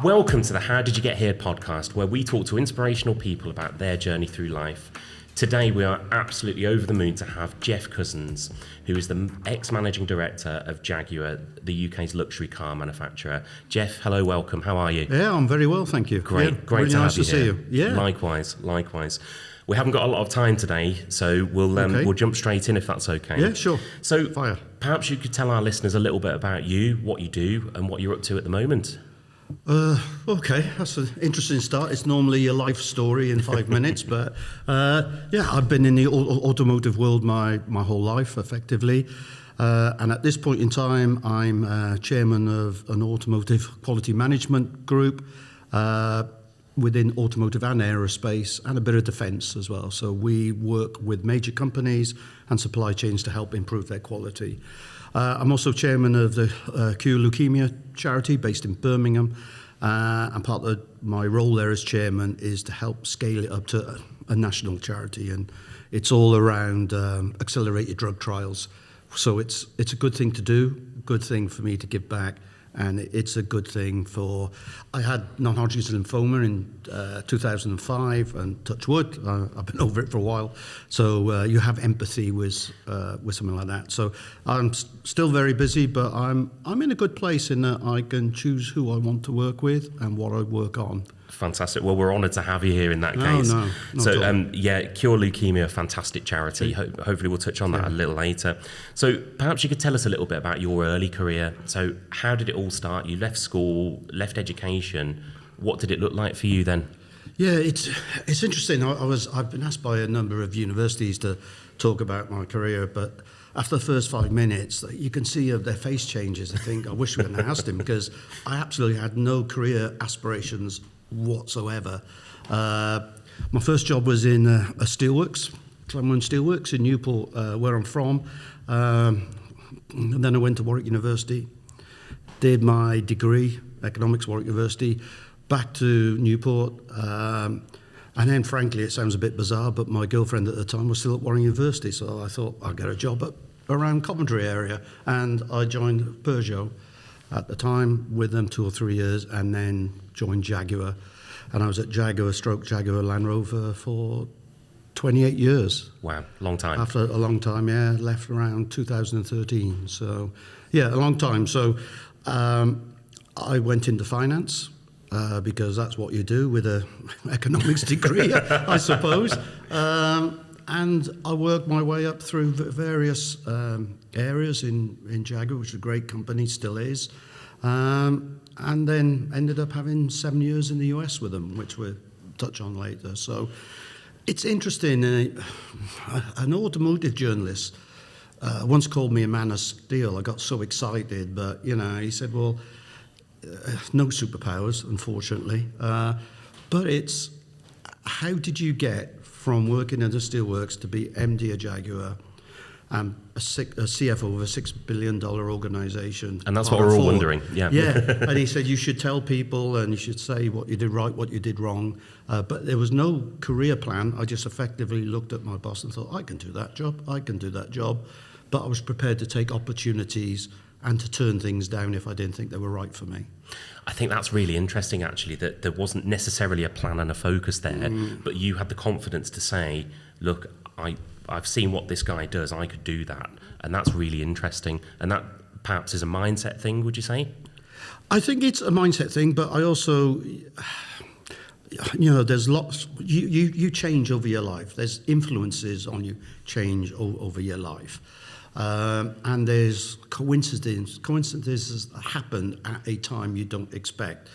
Welcome to the How Did You Get Here podcast, where we talk to inspirational people about their journey through life. Today we are absolutely over the moon to have Geoff Cousins, who is the ex-managing director of Jaguar, the UK's luxury car manufacturer. Geoff, hello, welcome. How are you? Yeah, I'm very well, thank you. Great, yeah, great really to nice have you to here. see you. Yeah. Likewise. We haven't got a lot of time today, so we'll jump straight in if that's okay. Yeah, sure. So Fire. Perhaps you could tell our listeners a little bit about you, what you do, and what you're up to at the moment. Okay, that's an interesting start. It's normally a life story in 5 minutes, but I've been in the automotive world my whole life, effectively. And at this point in time, I'm chairman of an automotive quality management group within automotive and aerospace, and a bit of defence as well. So we work with major companies and supply chains to help improve their quality. I'm also chairman of the Leukaemia charity based in Birmingham, and part of my role there as chairman is to help scale it up to a national charity, and it's all around accelerated drug trials. So it's a good thing to do, good thing for me to give back, and it's a good thing for... I had non-Hodgkin's lymphoma in 2005, and touch wood, I've been over it for a while. So you have empathy with something like that. So I'm still very busy, but I'm in a good place in that I can choose who I want to work with and what I work on. Fantastic. Well, we're honoured to have you here in that case. No, so, Cure Leukaemia, a fantastic charity. Hopefully we'll touch on that a little later. So perhaps you could tell us a little bit about your early career. So how did it all start? You left school, left education. What did it look like for you then? Yeah, it's interesting. I've been asked by a number of universities to talk about my career, but after the first 5 minutes, you can see their face changes. I think, I wish we hadn't asked him, because I absolutely had no career aspirations whatsoever. My first job was in a steelworks, Clemon Steelworks in Newport, where I'm from. And then I went to Warwick University, did my degree, economics, Warwick University, back to Newport. And then, frankly, it sounds a bit bizarre, but my girlfriend at the time was still at Warwick University, so I thought I'd get a job around Coventry area. And I joined Peugeot at the time, with them 2 or 3 years, and then joined Jaguar. And I was at Jaguar Landrover for 28 years. Wow, long time. After a long time, yeah, left around 2013. So, yeah, a long time. So I went into finance, because that's what you do with an economics degree, I suppose. And I worked my way up through various areas in Jaguar, which is a great company, still is. And then ended up having 7 years in the US with them, which we'll touch on later. So it's interesting. An automotive journalist once called me a man of steel. I got so excited, but, he said, well, no superpowers, unfortunately. But it's, how did you get from working in the steelworks to be MD of Jaguar and a CFO of a $6 billion organisation? And that's what we're all wondering, yeah. Yeah, and he said you should tell people and you should say what you did right, what you did wrong. But there was no career plan. I just effectively looked at my boss and thought, I can do that job. But I was prepared to take opportunities and to turn things down if I didn't think they were right for me. I think that's really interesting, actually, that there wasn't necessarily a plan and a focus there, but you had the confidence to say, look, I've seen what this guy does, I could do that. And that's really interesting. And that perhaps is a mindset thing, would you say? I think it's a mindset thing, but I also, there's lots, you change over your life. There's influences on you change over your life. And there's coincidences that happen at a time you don't expect.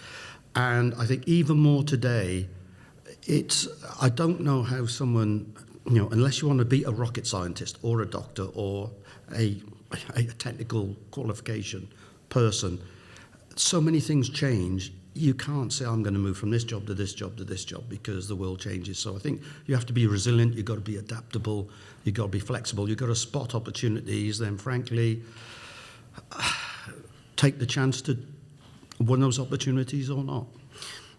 And I think even more today, I don't know how someone, unless you want to be a rocket scientist or a doctor or a technical qualification person, so many things change. You can't say, I'm going to move from this job to this job to this job, because the world changes. So I think you have to be resilient, you've got to be adaptable, you've got to be flexible, you've got to spot opportunities, then frankly, take the chance to win those opportunities or not.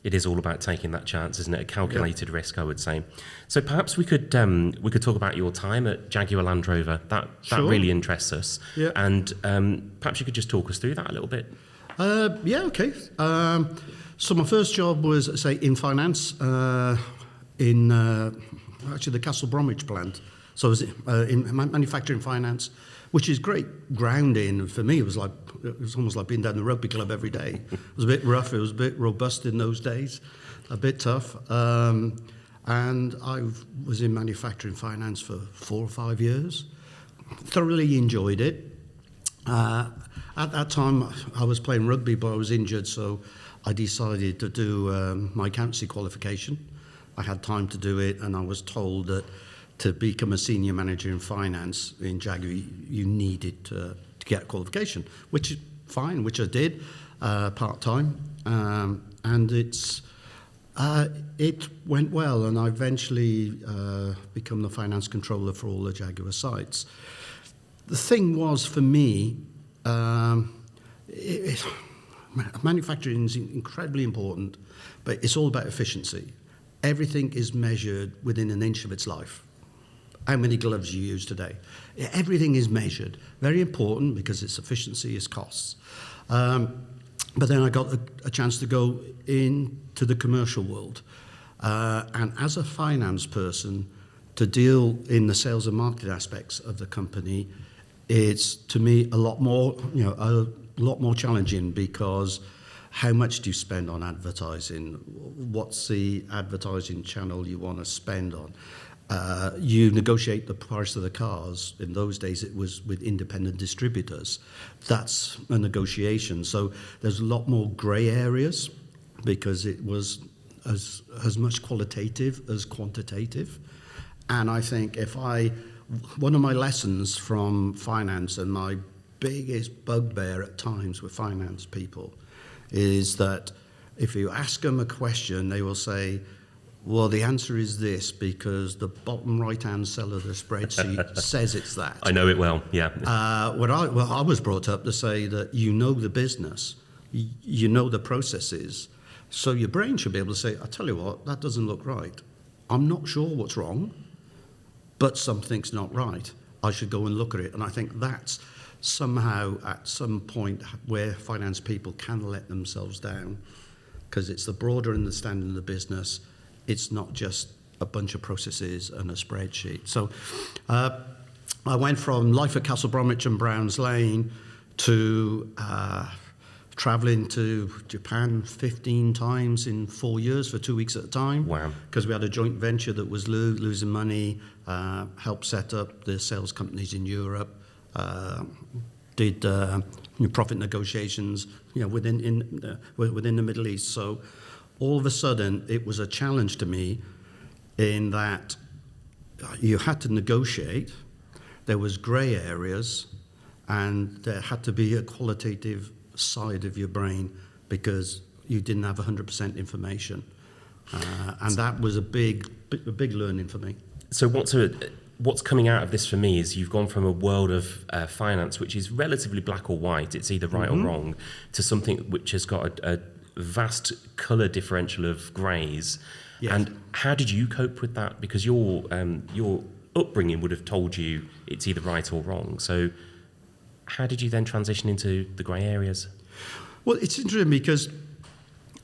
It is all about taking that chance, isn't it? A calculated risk, I would say. So perhaps we could talk about your time at Jaguar Landrover. That Sure. really interests us. Yeah. And perhaps you could just talk us through that a little bit. Yeah, okay. So my first job was, say, in finance, in actually the Castle Bromwich plant. So I was in manufacturing finance, which is great grounding. For me, it was almost like being down the rugby club every day. It was a bit rough. It was a bit robust in those days, a bit tough. And I was in manufacturing finance for 4 or 5 years. Thoroughly enjoyed it. At that time, I was playing rugby, but I was injured, so I decided to do my accountancy qualification. I had time to do it, and I was told that to become a senior manager in finance in Jaguar, you needed to get a qualification, which is fine, which I did, part-time. And it went well, and I eventually become the finance controller for all the Jaguar sites. The thing was, for me, manufacturing is incredibly important, but it's all about efficiency. Everything is measured within an inch of its life. How many gloves you use today. Everything is measured. Very important because it's efficiency, it's costs. But then I got a chance to go into the commercial world. And as a finance person, to deal in the sales and marketing aspects of the company, it's, to me, a lot more challenging, because how much do you spend on advertising? What's the advertising channel you want to spend on? You negotiate the price of the cars. In those days, it was with independent distributors. That's a negotiation. So there's a lot more grey areas, because it was as much qualitative as quantitative. And I think one of my lessons from finance, and my biggest bugbear at times with finance people, is that if you ask them a question, they will say, well, the answer is this because the bottom right-hand cell of the spreadsheet says it's that. I know it well, yeah. I was brought up to say that you know the business, you know the processes, so your brain should be able to say, I tell you what, that doesn't look right. I'm not sure what's wrong, but something's not right. I should go and look at it. And I think that's somehow at some point where finance people can let themselves down, because it's the broader understanding of the business. It's not just a bunch of processes and a spreadsheet. So I went from life at Castle Bromwich and Browns Lane to travelling to Japan 15 times in 4 years for 2 weeks at a time. Wow. Because we had a joint venture that was losing money, helped set up the sales companies in Europe, did profit negotiations within the Middle East. So all of a sudden, it was a challenge to me in that you had to negotiate, there was grey areas, and there had to be a qualitative side of your brain, because you didn't have 100% information. And that was a big learning for me. So what's coming out of this for me is you've gone from a world of finance, which is relatively black or white, it's either right or wrong, to something which has got a vast colour differential of greys. Yes. And how did you cope with that? Because your upbringing would have told you it's either right or wrong. So how did you then transition into the grey areas? Well, it's interesting because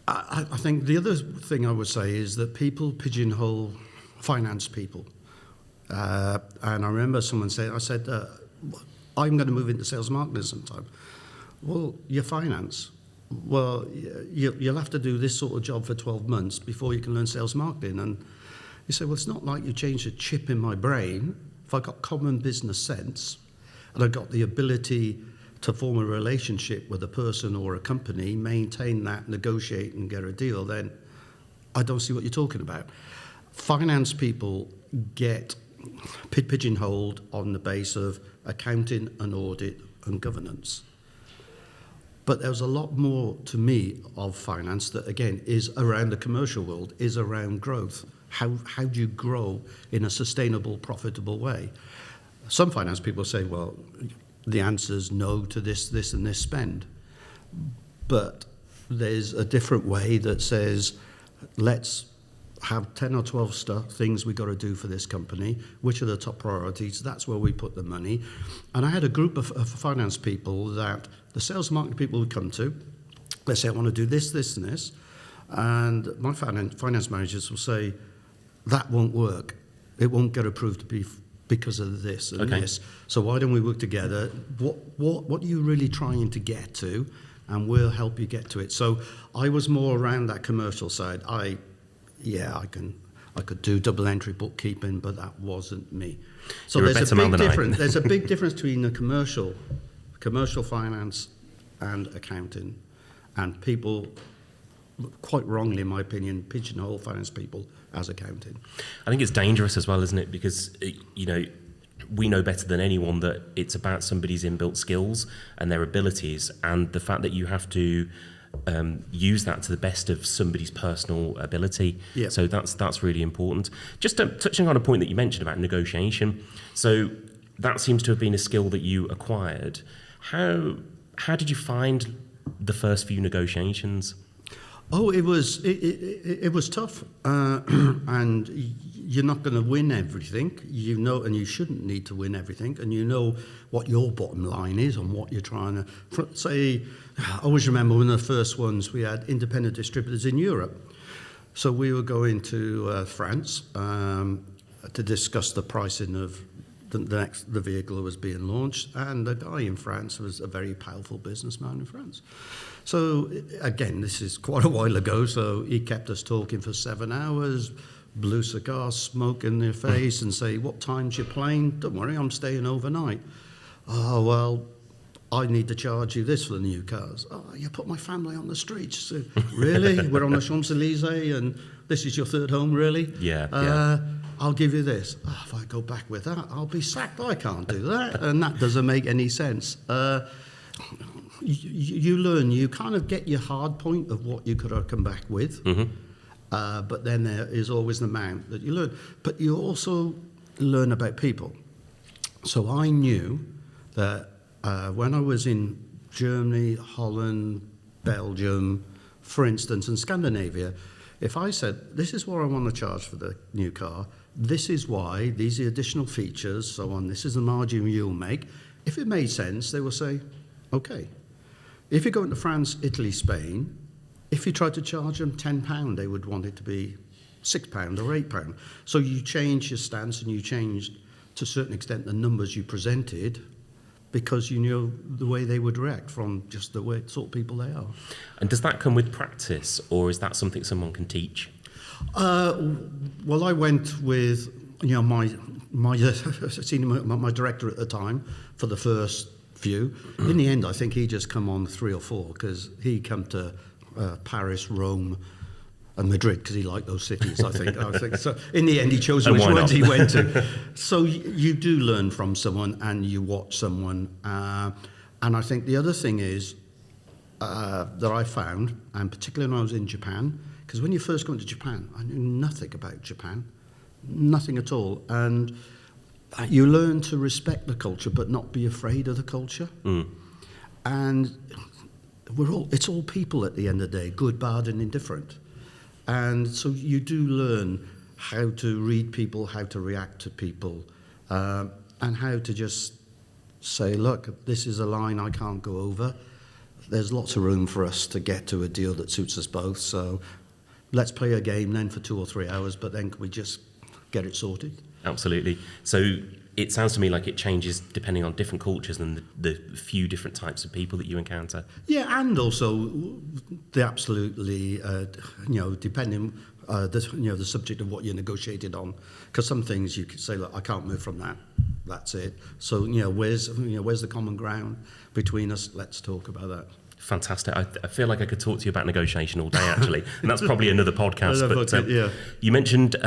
I think the other thing I would say is that people pigeonhole finance people. And I remember someone saying, I'm going to move into sales marketing sometime. Well, you're finance. Well, you'll have to do this sort of job for 12 months before you can learn sales marketing. And you say, well, it's not like you changed a chip in my brain. If I got common business sense and I got the ability to form a relationship with a person or a company, maintain that, negotiate and get a deal, then I don't see what you're talking about. Finance people get pigeonholed on the base of accounting and audit and governance. But there's a lot more to me of finance that, again, is around the commercial world, is around growth. How do you grow in a sustainable, profitable way? Some finance people say, well, the answer's no to this and this spend. But there's a different way that says, let's have 10 or 12 things we've got to do for this company. Which are the top priorities? That's where we put the money. And I had a group of finance people that the sales marketing people would come to, They say, I want to do this, this, and this. And my finance managers will say, that won't work. It won't get approved because of this and this. So why don't we work together? What are you really trying to get to? And we'll help you get to it. So I was more around that commercial side. I could do double entry bookkeeping, but that wasn't me. So there's a big difference. There's a big difference between the commercial finance and accounting, and people, quite wrongly in my opinion, pigeonhole finance people as accounting. I think it's dangerous as well, isn't it? Because we know better than anyone that it's about somebody's inbuilt skills and their abilities, and the fact that you have to use that to the best of somebody's personal ability. Yeah. So that's really important. Just touching on a point that you mentioned about negotiation. So that seems to have been a skill that you acquired. How did you find the first few negotiations? Oh, it was tough, and you're not going to win everything, and you shouldn't need to win everything, and you know what your bottom line is and what you're trying to say. I always remember one of the first ones we had independent distributors in Europe, so we were going to France to discuss the pricing of the vehicle that was being launched, and the guy in France was a very powerful businessman in France. So again, this is quite a while ago, so he kept us talking for 7 hours, blew cigars, smoke in their face, and say, what time's your plane? Don't worry, I'm staying overnight. Oh, well, I need to charge you this for the new cars. Oh, you put my family on the streets. So, really? We're on the Champs-Élysées and this is your third home, really? Yeah. I'll give you this. Oh, if I go back with that, I'll be sacked. I can't do that. And that doesn't make any sense. You learn, you kind of get your hard point of what you could have come back with. Mm-hmm. But then there is always the amount that you learn. But you also learn about people. So I knew that when I was in Germany, Holland, Belgium, for instance, and Scandinavia, if I said, this is what I want to charge for the new car, this is why, these are additional features, so on, this is the margin you'll make, if it made sense, they will say, okay. If you go into France, Italy, Spain, if you tried to charge them £10, they would want it to be £6 or £8. So you change your stance and you changed, to a certain extent, the numbers you presented because you knew the way they would react from just the way sort of people they are. And does that come with practice, or is that something someone can teach? Well, I went with my director at the time for the first few. In the end, I think he just come on 3 or 4 because he come to Paris, Rome, and Madrid because he liked those cities. I think so. In the end, he chose which ones he went to. So you do learn from someone, and you watch someone. And I think the other thing is that I found, and particularly when I was in Japan, because when you first go into Japan, I knew nothing about Japan, nothing at all, and you learn to respect the culture but not be afraid of the culture. And it's all people at the end of the day, good, bad, and indifferent. And so you do learn how to read people, how to react to people, and how to just say, look, this is a line I can't go over. There's lots of room for us to get to a deal that suits us both. So let's play a game then for 2 or 3 hours, but then can we just get it sorted? Absolutely. So it sounds to me like it changes depending on different cultures and the few different types of people that you encounter. Yeah, and also the absolutely, depending the subject of what you negotiated on, because some things you could say, look, I can't move from that. That's it. So where's the common ground between us? Let's talk about that. Fantastic. I feel like I could talk to you about negotiation all day, actually, and that's probably another podcast. But you mentioned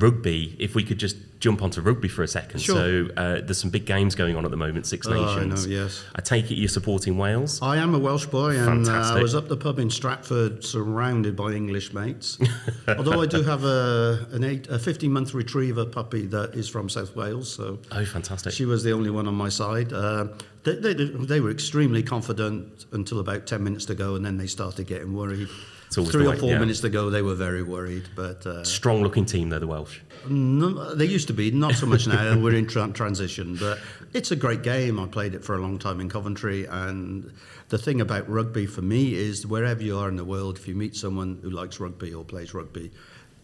rugby. If we could just jump onto rugby for a second. Sure. So there's some big games going on at the moment, Six Nations. I know, yes. I take it you're supporting Wales? I am a Welsh boy, and I was up the pub in Stratford surrounded by English mates. Although I do have a 15-month retriever puppy that is from South Wales. So fantastic. She was the only one on my side. They were extremely confident until about 10 minutes to go, and then they started getting worried. It's always 3 the or way, 4 yeah. minutes to go, they were very worried. But Strong-looking team, though, the Welsh. no, they used to be, not so much now. We're in transition, but it's a great game. I played it for a long time in Coventry, and the thing about rugby for me is wherever you are in the world, if you meet someone who likes rugby or plays rugby,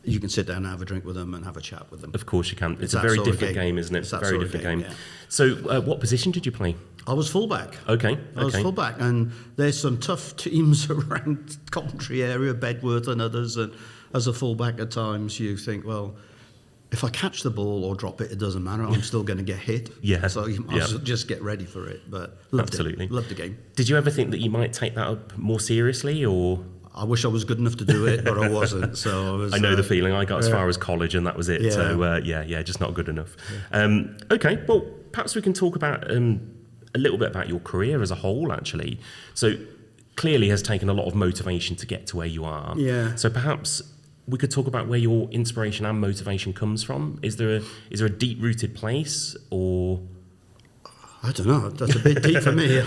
you can sit down and have a drink with them and have a chat with them. Of course you can. It's a that very sort of different game, isn't it? It's that Very sort of different game. yeah. So what position did you play? I was fullback. Okay. I was fullback, and there's some tough teams around Coventry area, Bedworth and others, and as a fullback at times you think, well, if I catch the ball or drop it, it doesn't matter. I'm still going to get hit. Yeah. So you might as well just get ready for it. But loved Absolutely. it. Loved the game. Did you ever think that you might take that up more seriously, or...? I wish I was good enough to do it, but I wasn't. So I was. I know the feeling. I got as far as college, and that was it. Yeah. So just not good enough. Okay, well, perhaps we can talk about a little bit about your career as a whole. Actually, so clearly has taken a lot of motivation to get to where you are. Yeah. So perhaps we could talk about where your inspiration and motivation comes from. Is there a deep-rooted place, or? I don't know. That's a bit deep for me. A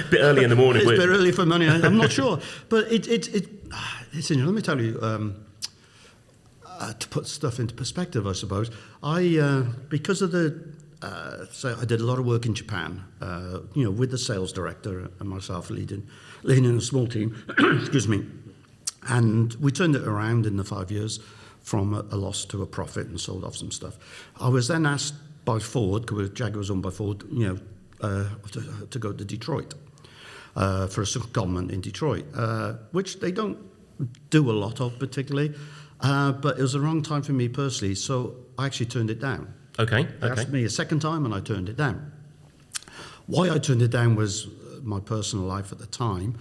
bit early in the morning. It's a bit early for money. I'm not sure, but it's interesting. Let me tell you. To put stuff into perspective, I suppose I because of the so I did a lot of work in Japan. With the sales director and myself leading a small team. Excuse me, and we turned it around in the 5 years from a loss to a profit and sold off some stuff. I was then asked by Ford, because Jaguar was owned by Ford, to go to Detroit for a secondment in Detroit, which they don't do a lot of particularly, but it was the wrong time for me personally, so I actually turned it down. Okay. They asked me a second time and I turned it down. Why I turned it down was my personal life at the time,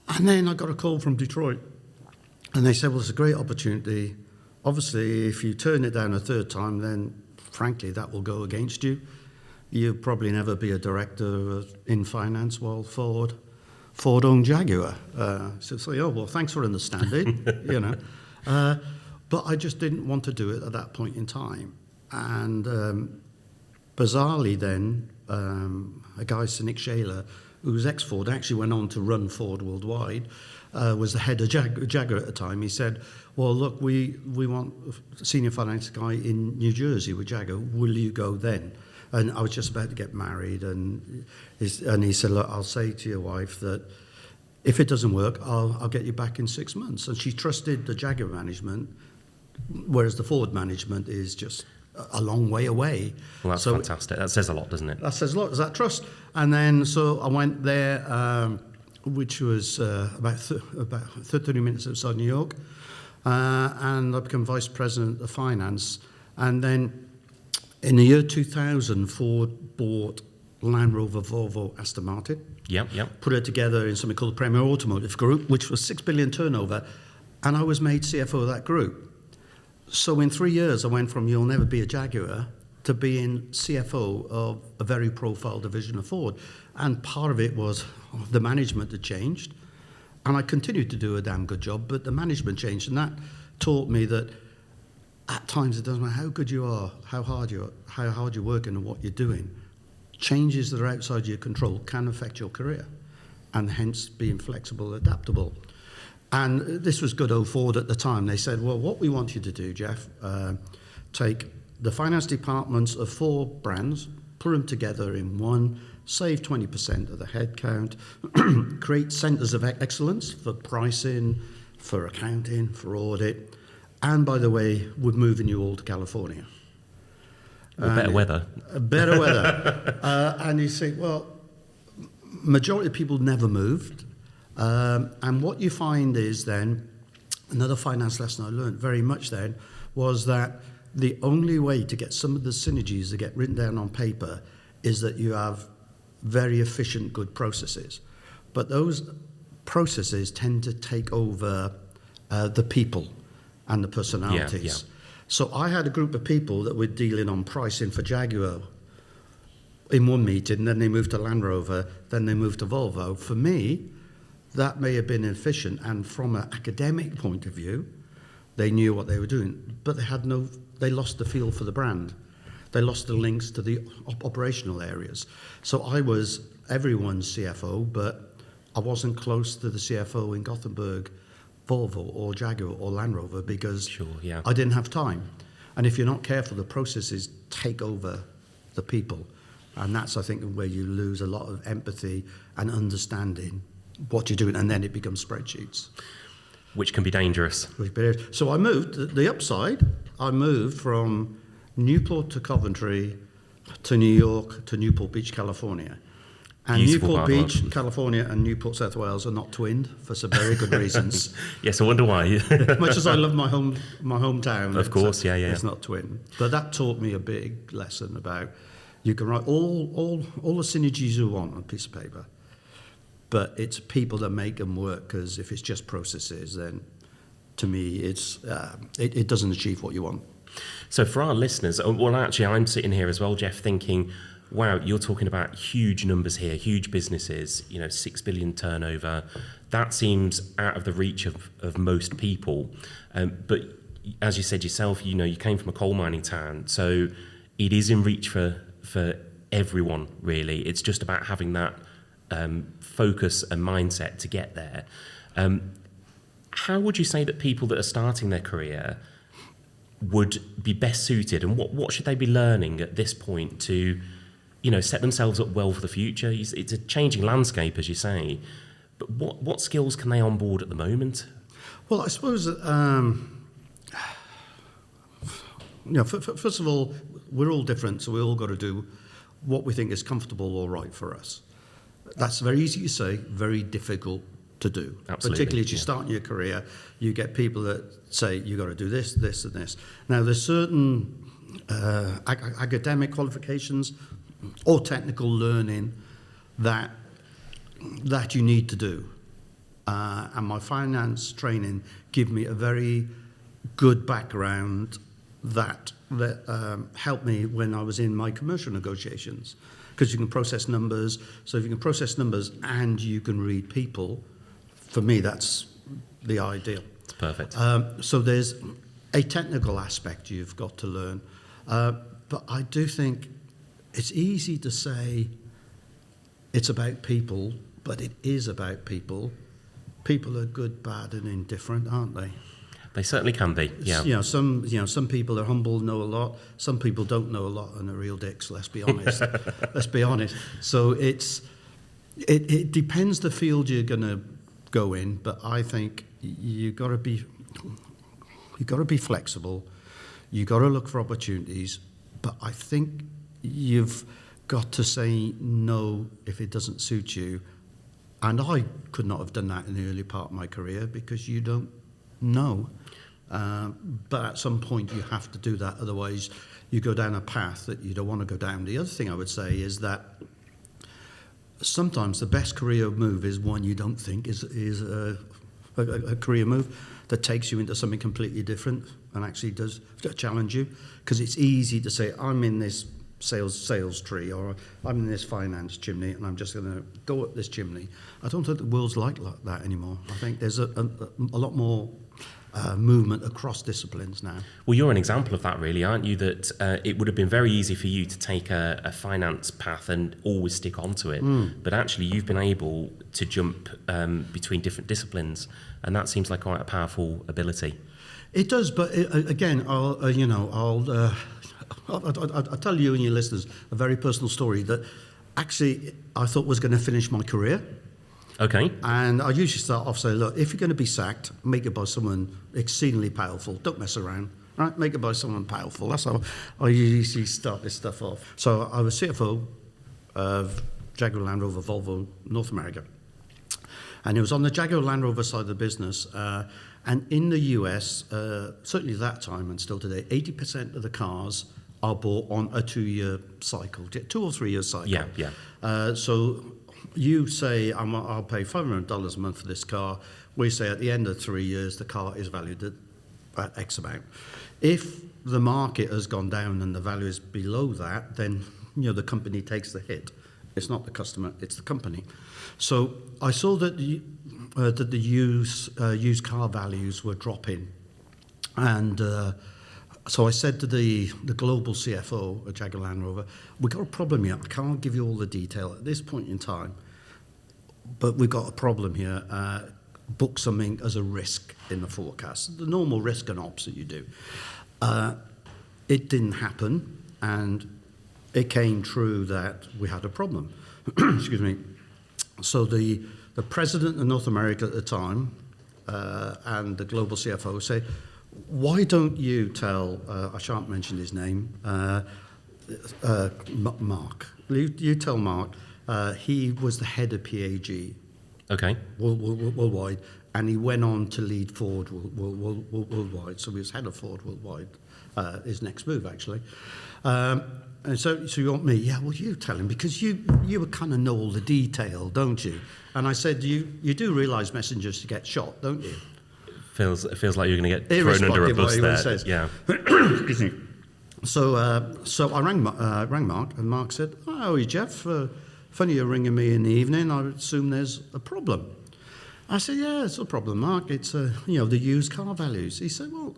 and then I got a call from Detroit, and they said, well, it's a great opportunity. Obviously, if you turn it down a third time, then frankly, that will go against you. You'll probably never be a director in finance while Ford owned Jaguar. Well, thanks for understanding, But I just didn't want to do it at that point in time. And bizarrely then, a guy, Nick Shaler, who was ex-Ford, actually went on to run Ford worldwide, was the head of Jaguar at the time. He said, well, look, we want a senior finance guy in New Jersey with Jaguar. Will you go then? And I was just about to get married. And he said, look, I'll say to your wife that if it doesn't work, I'll get you back in 6 months. And she trusted the Jaguar management, whereas the Ford management is just a long way away. Well, that's fantastic. That says a lot, doesn't it? That says a lot. Is that trust? And then so I went there, which was about 30 minutes outside New York, and I became vice president of finance. And then in the year 2000, Ford bought Land Rover, Volvo, Aston Martin. Yep. Put it together in something called the Premier Automotive Group, which was 6 billion turnover, and I was made CFO of that group. So in 3 years, I went from you'll never be a Jaguar to being CFO of a very profile division of Ford. And part of it was the management had changed, and I continued to do a damn good job, but the management changed, and that taught me that at times it doesn't matter how good you are, how hard you're working and what you're doing. Changes that are outside your control can affect your career, and hence being flexible, adaptable. And this was good old Ford at the time. They said, well, what we want you to do, Geoff, take the finance departments of 4 brands, put them together in one, save 20% of the headcount, create centres of excellence for pricing, for accounting, for audit, and by the way, we're moving you all to California. Better weather. Better weather. And you think, well, majority of people never moved. And what you find is then, another finance lesson I learned very much then, was that the only way to get some of the synergies that get written down on paper is that you have very efficient, good processes. But those processes tend to take over the people and the personalities. Yeah. So I had a group of people that were dealing on pricing for Jaguar in one meeting, then they moved to Land Rover, then they moved to Volvo. For me, that may have been efficient, and from an academic point of view, they knew what they were doing, but they lost the feel for the brand. They lost the links to the operational areas. So I was everyone's CFO, but I wasn't close to the CFO in Gothenburg Volvo or Jaguar or Land Rover because Sure, yeah. I didn't have time. And if you're not careful, the processes take over the people. And that's, I think, where you lose a lot of empathy and understanding what you're doing, and then it becomes spreadsheets. Which can be dangerous. So I moved, the upside, I moved from Newport to Coventry to New York to Newport Beach, California. And Beautiful Newport part of Beach, London. California and Newport, South Wales are not twinned for some very good reasons. Yes, I wonder why. Much as I love my hometown, Of course, yeah. it's not twinned. But that taught me a big lesson about you can write all the synergies you want on a piece of paper, but it's people that make them work. Because if it's just processes, then to me, it doesn't achieve what you want. So for our listeners, well, actually, I'm sitting here as well, Geoff, thinking, wow, you're talking about huge numbers here, huge businesses, 6 billion turnover. That seems out of the reach of most people. But as you said yourself, you came from a coal mining town, so it is in reach for everyone, really. It's just about having that focus and mindset to get there. How would you say that people that are starting their career would be best suited, and what should they be learning at this point to set themselves up well for the future? It's a changing landscape, as you say, but what skills can they onboard at the moment? Well, I suppose first of all, we're all different, so we all got to do what we think is comfortable or right for us. That's very easy to say, very difficult to do. Absolutely, particularly as you start your career, you get people that say you got to do this, this, and this. Now, there's certain academic qualifications or technical learning that you need to do. And my finance training gave me a very good background that helped me when I was in my commercial negotiations, because you can process numbers. So if you can process numbers and you can read people, for me, that's the ideal. It's perfect. So there's a technical aspect you've got to learn. But I do think it's easy to say it's about people, but it is about people. People are good, bad, and indifferent, aren't they? They certainly can be. Yeah. Some people are humble, know a lot. Some people don't know a lot and are real dicks. Let's be honest. Let's be honest. So it depends the field you're going to go in, but I think you got to be flexible. You got to look for opportunities, but I think you've got to say no if it doesn't suit you. And I could not have done that in the early part of my career because you don't know. But at some point you have to do that, otherwise you go down a path that you don't want to go down. The other thing I would say is that sometimes the best career move is one you don't think is a career move that takes you into something completely different and actually does challenge you. Because it's easy to say, I'm in this sales tree, or I'm in this finance chimney and I'm just going to go up this chimney. I don't think the world's like that anymore. I think there's a lot more movement across disciplines now. Well, you're an example of that, really, aren't you? That it would have been very easy for you to take a finance path and always stick onto it. But actually, you've been able to jump between different disciplines, and that seems like quite a powerful ability. It does, but again, I'll tell you and your listeners a very personal story that actually I thought was going to finish my career. Okay. And I usually start off saying, look, if you're going to be sacked, make it by someone exceedingly powerful. Don't mess around, right? Make it by someone powerful. That's how I usually start this stuff off. So I was CFO of Jaguar Landrover Volvo North America. And it was on the Jaguar Landrover side of the business. And in the US, certainly that time and still today, 80% of the cars are bought on a 2-year cycle, 2 or 3 year cycle. Yeah. So you say, I'll pay $500 a month for this car. We say at the end of 3 years, the car is valued at X amount. If the market has gone down and the value is below that, then the company takes the hit. It's not the customer, it's the company. So I saw that the used car values were dropping. And so I said to the global CFO of Jaguar Land Rover, we've got a problem here. I can't give you all the detail at this point in time, but we've got a problem here. book something as a risk in the forecast, the normal risk and ops that you do. It didn't happen, and it came true that we had a problem. Excuse me. So the president of North America at the time and the global CFO say, why don't you tell, I shan't mention his name, Mark. You tell Mark, he was the head of PAG. Okay. Worldwide, and he went on to lead Ford worldwide. So he was head of Ford worldwide. His next move, actually. And so you want me? Yeah, well, you tell him, because you kind of know all the detail, don't you? And I said, you do realise messengers to get shot, don't you? It feels like you're going to get thrown under a bus there. Says. Yeah. Excuse me. So I rang Mark, and Mark said, "Oh, how are you, Geoff? Funny you're ringing me in the evening. I assume there's a problem." I said, "Yeah, it's a problem, Mark. It's the used car values." He said, "Well,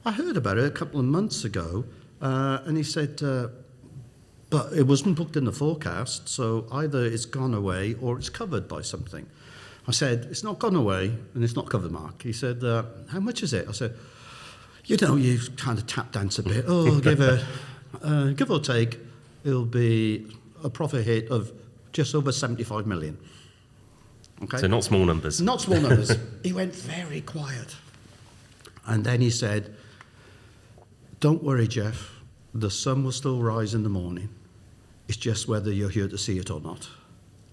I heard about it a couple of months ago," and he said, "but it wasn't booked in the forecast, so either it's gone away or it's covered by something." I said, "It's not gone away and it's not covered, Mark." He said, "How much is it?" I said, "You kind of tap dance a bit. Oh, give or take, it'll be a profit hit of just over 75 million. Okay? So not small numbers. Not small numbers. He went very quiet. And then he said, "Don't worry, Geoff. The sun will still rise in the morning. It's just whether you're here to see it or not."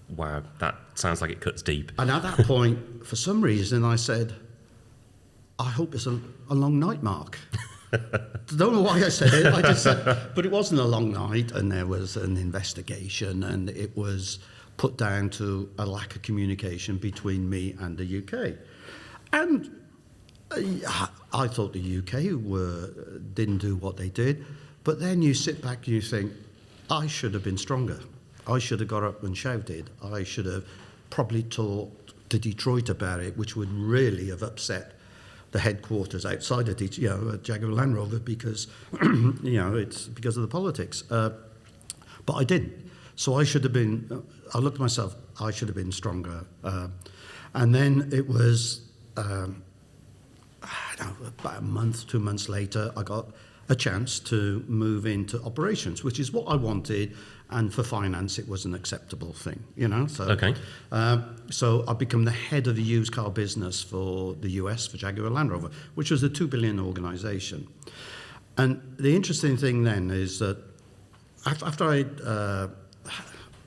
Wow, that sounds like it cuts deep. And at that point, for some reason, I said, "I hope it's a long night, Mark." Don't know why I said it. I just said, but it wasn't a long night, and there was an investigation, and it was put down to a lack of communication between me and the UK. And I thought the UK didn't do what they did, but then you sit back and you think, I should have been stronger. I should have got up and shouted. I should have probably talked to Detroit about it, which would really have upset the headquarters outside of Detroit, Jaguar Landrover, because it's because of the politics. But I didn't. So I should have been. I looked at myself. I should have been stronger. And then it was, about a month, 2 months later, I got a chance to move into operations, which is what I wanted. And for finance, it was an acceptable thing, So, okay. So I become the head of the used car business for the US, for Jaguar Landrover, which was a $2 billion organization. And the interesting thing then is that after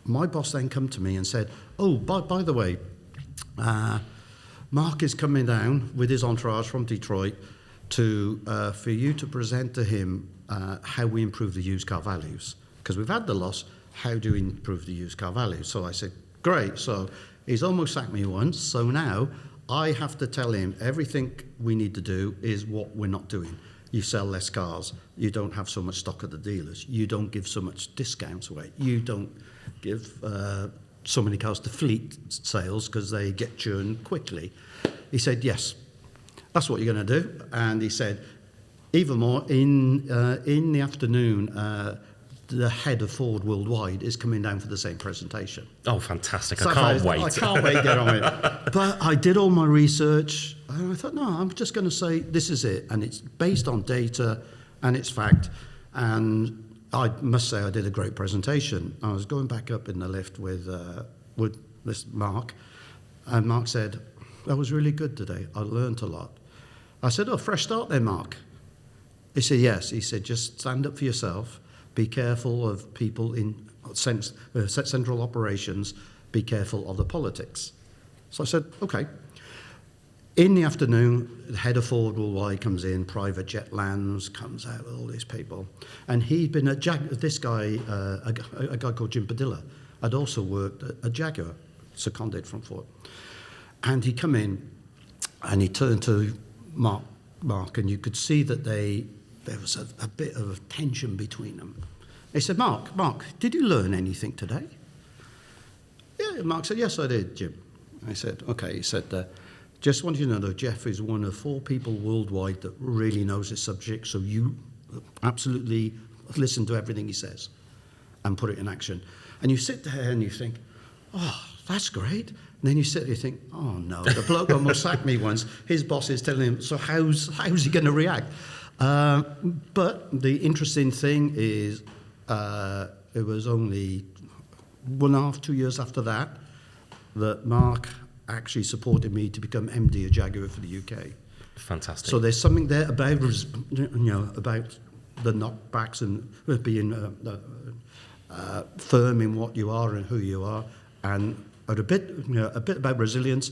my boss then come to me and said, "Oh, by the way, Mark is coming down with his entourage from Detroit for you to present to him how we improve the used car values. Because we've had the loss, how do we improve the used car values?" So I said, "Great." So he's almost sacked me once. So now I have to tell him everything we need to do is what we're not doing. You sell less cars. You don't have so much stock at the dealers. You don't give so much discounts away. You don't give so many cars to fleet sales because they get churned quickly. He said, "Yes, that's what you're going to do." And he said, even more, in the afternoon, the head of Ford worldwide is coming down for the same presentation. Oh, fantastic. So I can't wait. I can't wait to get on it. But I did all my research, and I thought, no, I'm just going to say this is it. And it's based on data, and it's fact. And I must say I did a great presentation. I was going back up in the lift with this Mark, and Mark said, "That was really good today. I learned a lot." I said, "Oh, fresh start then, Mark." He said, "Yes." He said, "Just stand up for yourself. Be careful of people in central operations. Be careful of the politics." So I said, "Okay." In the afternoon, the head of Ford Worldwide comes in, private jet lands, comes out with all these people. And he'd been at this guy, a guy called Jim Padilla, had also worked at Jaguar, seconded from Ford. And he come in, and he turned to Mark, and you could see that there was a bit of tension between them. He said, Mark, did you learn anything today?" Yeah, Mark said, "Yes, I did, Jim." I said, "Okay." He said, "Just want you to know, Geoff is one of 4 people worldwide that really knows this subject, so you absolutely listen to everything he says and put it in action." And you sit there and you think, oh, that's great. And then you sit there and think, oh no, the bloke almost sacked me once. His boss is telling him, so how's he going to react? But the interesting thing is, it was only 1.5, 2 years after that Mark actually supported me to become MD of Jaguar for the UK. Fantastic. So there's something there about about the knockbacks and being firm in what you are and who you are, and a bit about resilience,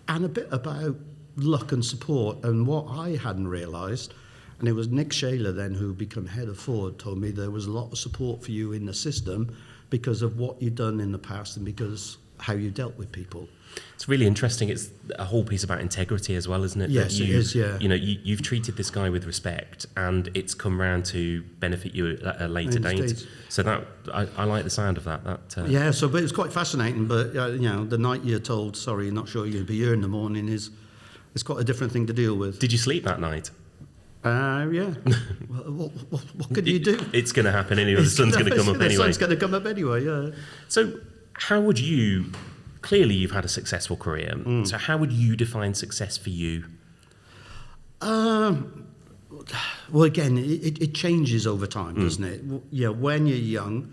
and a bit about luck and support. And what I hadn't realised, and it was Nick Shaler then, who became head of Ford, told me there was a lot of support for you in the system because of what you'd done in the past and because how you dealt with people. It's really interesting. It's a whole piece about integrity as well, isn't it? Yes, it is, yeah. You know, you've treated this guy with respect, and it's come round to benefit you at a later date. Indeed. So that I like the sound of that. Yeah, so but it was quite fascinating. But the night you're told, sorry, you're not sure you're going to be here in the morning it's quite a different thing to deal with. Did you sleep that night? Yeah. what could you do? It's going to happen anyway. The sun's going to come up anyway. The sun's going to come up anyway, yeah. So how would you... Clearly, you've had a successful career. So how would you define success for you? Well, again, it changes over time, doesn't it? When you're young,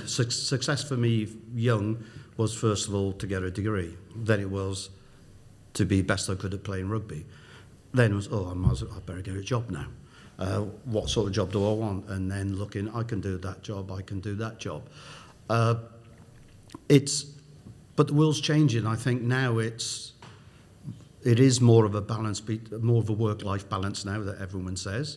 success for me young was, first of all, to get a degree. Then it was to be best I could at playing rugby. Then it was, I better get a job now. What sort of job do I want? And then looking, I can do that job, I can do that job. But the world's changing. I think now it is more of a balance, more of a work-life balance now that everyone says.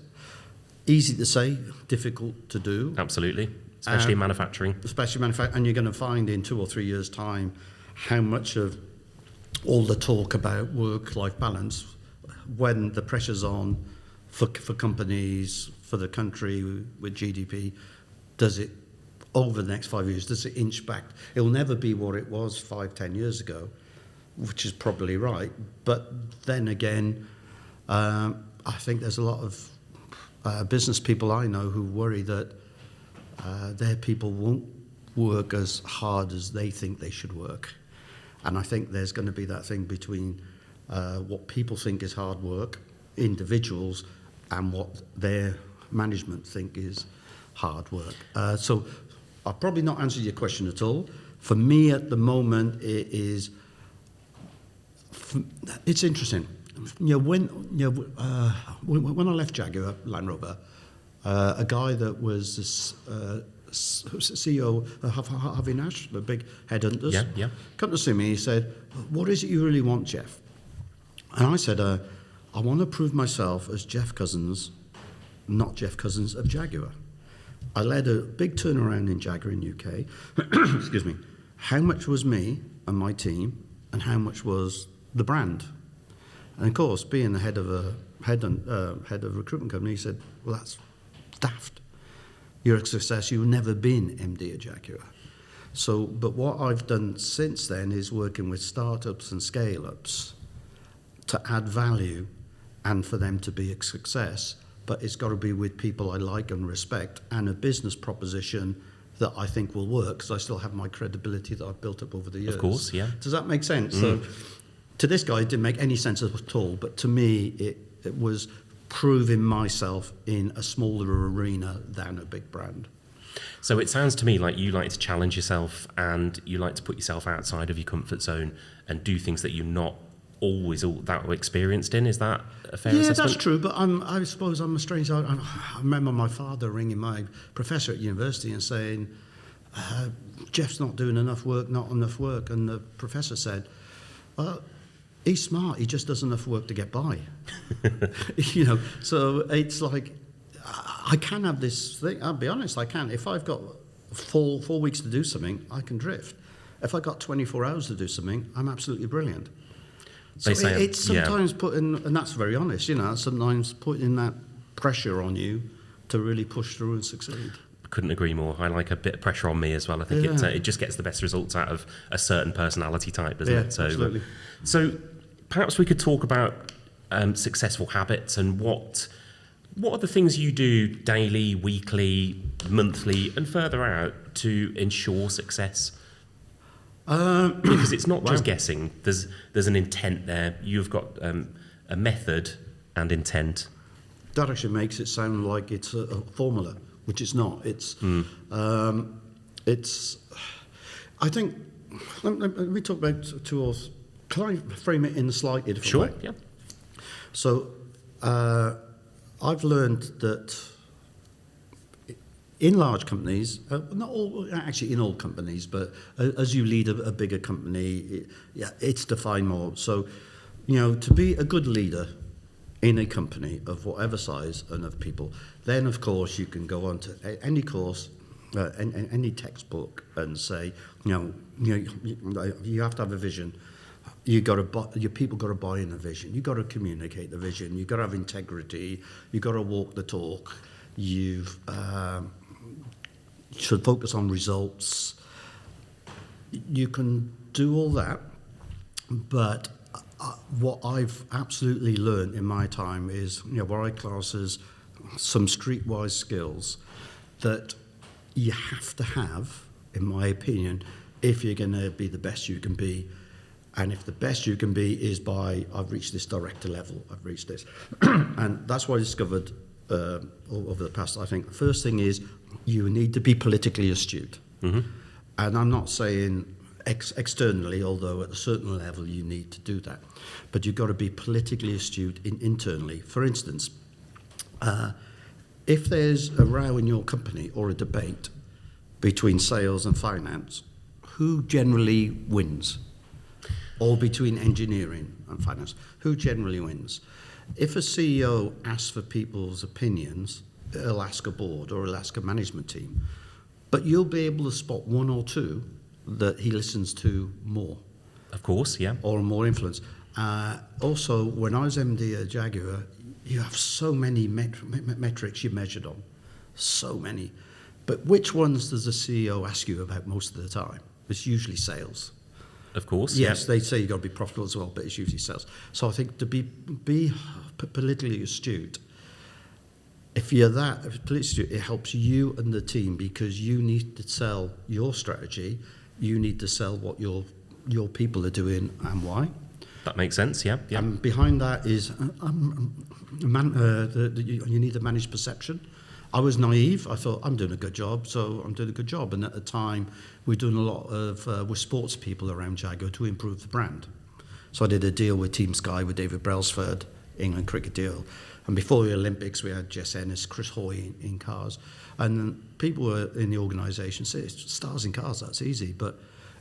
Easy to say, difficult to do. Absolutely, especially in manufacturing. And you're going to find in 2 or 3 years' time how much of all the talk about work-life balance, when the pressure's on for companies, for the country with GDP, does it, over the next 5 years, does it inch back? It'll never be what it was 5-10 years ago, which is probably right. But then again, I think there's a lot of business people I know who worry that their people won't work as hard as they think they should work. And I think there's going to be that thing between what people think is hard work, individuals, and what their management think is hard work. So I'll probably not answer your question at all. For me, at the moment, it's interesting. When I left Jaguar Landrover, a guy that was the CEO of Harvey Nash, the big headhunters, come to see me. He said, "What is it you really want, Geoff?" And I said, "I want to prove myself as Geoff Cousins, not Geoff Cousins of Jaguar." I led a big turnaround in Jaguar UK. Excuse me. How much was me and my team, and how much was the brand? And of course, being the head of a head of recruitment company, he said, "Well, that's daft. You're a success. You've never been MD at Jaguar." So, but what I've done since then is working with startups and scale-ups to add value, and for them to be a success. But it's got to be with people I like and respect, and a business proposition that I think will work, because I still have my credibility that I've built up over the years. Of course, yeah. Does that make sense? So, to this guy, it didn't make any sense at all, but to me, it was proving myself in a smaller arena than a big brand. So it sounds to me like you like to challenge yourself, and you like to put yourself outside of your comfort zone and do things that you're not always all that experienced in. Is that a fair assessment? Yeah, that's true, but I suppose I'm a strange... I remember my father ringing my professor at university and saying, "Geoff's not doing enough work, not enough work." And the professor said, "He's smart, he just does enough work to get by." So it's like, I can have this thing, I'll be honest, I can. If I've got 4 weeks to do something, I can drift. If I've got 24 hours to do something, I'm absolutely brilliant. So it's sometimes putting, and that's very honest, sometimes putting that pressure on you to really push through and succeed. Couldn't agree more. I like a bit of pressure on me as well. I think it just gets the best results out of a certain personality type, doesn't it? So, absolutely. So perhaps we could talk about successful habits, and what are the things you do daily, weekly, monthly, and further out to ensure success Because it's not just guessing. There's an intent there. You've got a method and intent. That actually makes it sound like it's a formula, which it's not. It's. I think. Let me talk about tools. Can I frame it in a slightly different way? Sure. Yeah. So, I've learned that in large companies, not all, actually in all companies, but as you lead a bigger company, it's defined more. So, to be a good leader in a company of whatever size and of people, then of course you can go on to any course, any textbook, and say, you have to have a vision. Your people got to buy in the vision. You got to communicate the vision. You got to have integrity. You got to walk the talk. You've should focus on results. You can do all that, but what I've absolutely learned in my time is, what I class as some streetwise skills that you have to have, in my opinion, if you're going to be the best you can be. And if the best you can be is by, I've reached this director level, I've reached this. And that's what I discovered over the past. I think the first thing is you need to be politically astute. Mm-hmm. And I'm not saying externally, although at a certain level you need to do that. But you've got to be politically astute internally. For instance, if there's a row in your company or a debate between sales and finance, who generally wins? Or between engineering and finance, who generally wins? If a CEO asks for people's opinions, he'll ask a board or he'll ask a management team. But you'll be able to spot one or two that he listens to more. Of course, yeah. Or more influence. Also, when I was MD at Jaguar, you have so many metrics you measured on. So many. But which ones does the CEO ask you about most of the time? It's usually sales. Of course, yes. Yeah. They say you've got to be profitable as well, but it's usually sales. So I think to be politically astute, if you're politically astute, it helps you and the team because you need to sell your strategy, you need to sell what your people are doing and why. That makes sense, yeah. And behind that is you need to manage perception. I was naive. I thought, I'm doing a good job, so I'm doing a good job. And at the time, we're doing a lot of with sports people around Jaguar to improve the brand. So I did a deal with Team Sky with David Brailsford, England cricket deal. And before the Olympics, we had Jess Ennis, Chris Hoy in cars. And people were in the organisation say, stars in cars, that's easy. But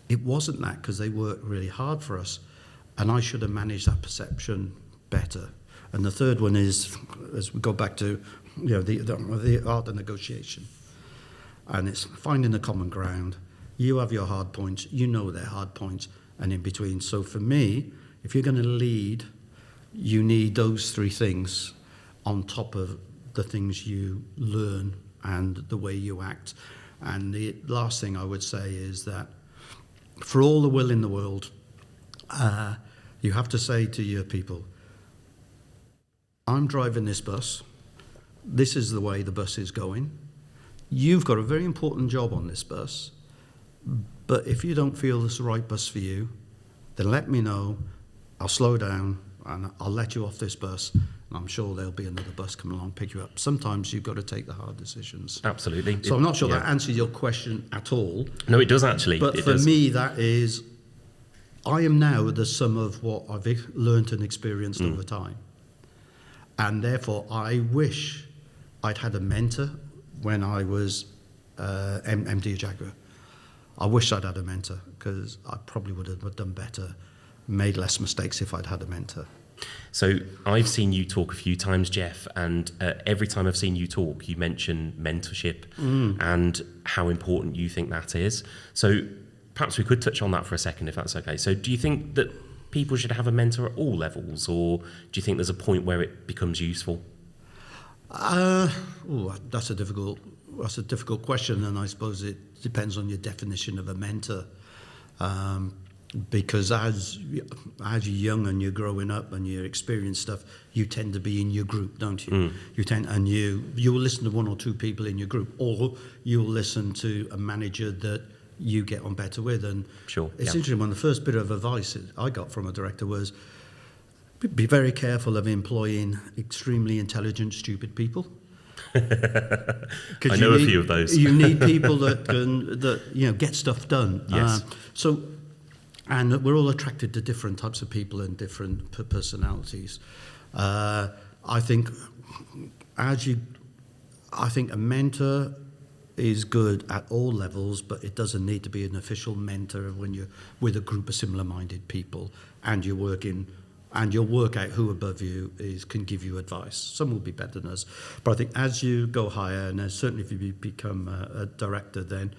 it wasn't that because they worked really hard for us. And I should have managed that perception better. And the third one is, as we go back to the art of negotiation. And it's finding the common ground. You have your hard points, you know their hard points, and in between. So for me, if you're going to lead, you need those three things on top of the things you learn and the way you act. And the last thing I would say is that for all the will in the world, you have to say to your people, I'm driving this bus. This is the way the bus is going. You've got a very important job on this bus, but if you don't feel it's the right bus for you, then let me know. I'll slow down and I'll let you off this bus, and I'm sure there'll be another bus coming along pick you up. Sometimes you've got to take the hard decisions. Absolutely. So I'm not sure that answers your question at all. No, it does actually. But for me, that is, I am now the sum of what I've learned and experienced over time. And therefore, I wish I'd had a mentor when I was MD of Jaguar. I wish I'd had a mentor because I probably would have done better, made less mistakes if I'd had a mentor. So I've seen you talk a few times, Geoff, and every time I've seen you talk, you mention mentorship and how important you think that is. So perhaps we could touch on that for a second, if that's okay. So do you think that people should have a mentor at all levels, or do you think there's a point where it becomes useful? That's a difficult question, and I suppose it depends on your definition of a mentor. Because as you're young and you're growing up and you experience stuff, you tend to be in your group, don't you? You will listen to one or two people in your group, or you'll listen to a manager that you get on better with. And Sure. it's interesting, one of the first bit of advice I got from a director was, be very careful of employing extremely intelligent, stupid people. I know a few of those. You need people that get stuff done. Yes. And we're all attracted to different types of people and different personalities. I think a mentor is good at all levels, but it doesn't need to be an official mentor when you're with a group of similar-minded people and you're working. And you'll work out who above you can give you advice. Some will be better than us. But I think as you go higher, and certainly if you become a director, then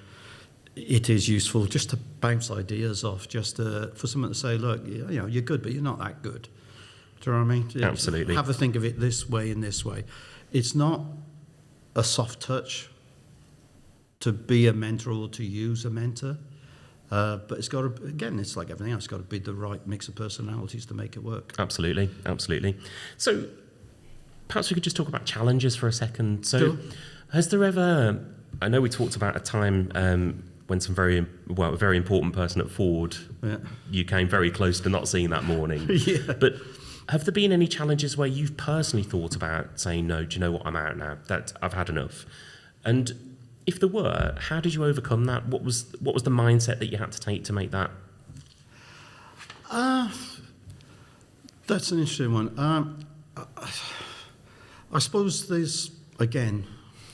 it is useful just to bounce ideas off, for someone to say, look, you're good, but you're not that good. Do you know what I mean? Absolutely. Have a think of it this way and this way. It's not a soft touch to be a mentor or to use a mentor. But it's got to, again, it's like everything else, it's got to be the right mix of personalities to make it work. Absolutely. So perhaps we could just talk about challenges for a second. So Sure. Has there ever, I know we talked about a time when a very important person at Ford, you came very close to not seeing that morning. Yeah. But have there been any challenges where you've personally thought about saying, no, do you know what, I'm out now, that I've had enough? And if there were, how did you overcome that? What was the mindset that you had to take to make that? That's an interesting one. I suppose there's, again,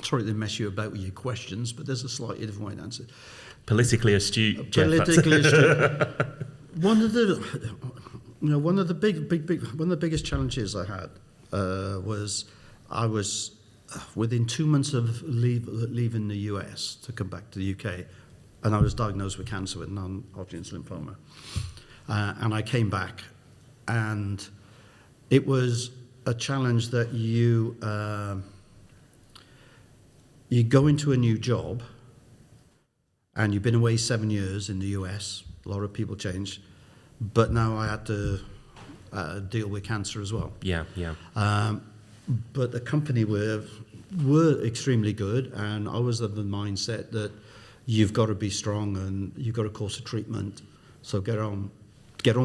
sorry to mess you about with your questions, but there's a slightly different way to answer. Politically astute, Geoff. Politically astute. One of the biggest challenges I had was I was within 2 months of leaving the US to come back to the UK, and I was diagnosed with cancer, with non-Hodgkin's lymphoma. And I came back, and it was a challenge that you go into a new job, and you've been away 7 years in the US. A lot of people change, but now I had to deal with cancer as well. Yeah. But the company were extremely good, and I was of the mindset that you've got to be strong and you've got a course of treatment, so get on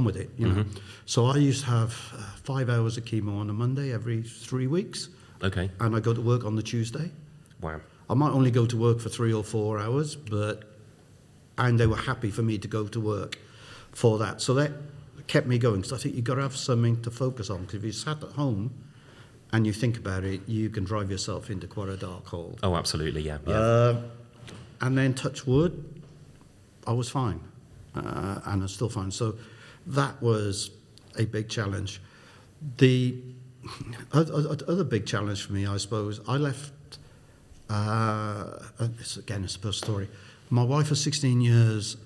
with it. Know. So I used to have 5 hours of chemo on a Monday every 3 weeks. Okay. And I go to work on the Tuesday. Wow. I might only go to work for 3 or 4 hours, and they were happy for me to go to work for that. So that kept me going, because I think you've got to have something to focus on, because if you sat at home and you think about it, you can drive yourself into quite a dark hole. Oh, absolutely, yeah. And then, touch wood, I was fine, and I'm still fine. So that was a big challenge. The other big challenge for me, I suppose, I left, it's a personal story. My wife of 16 years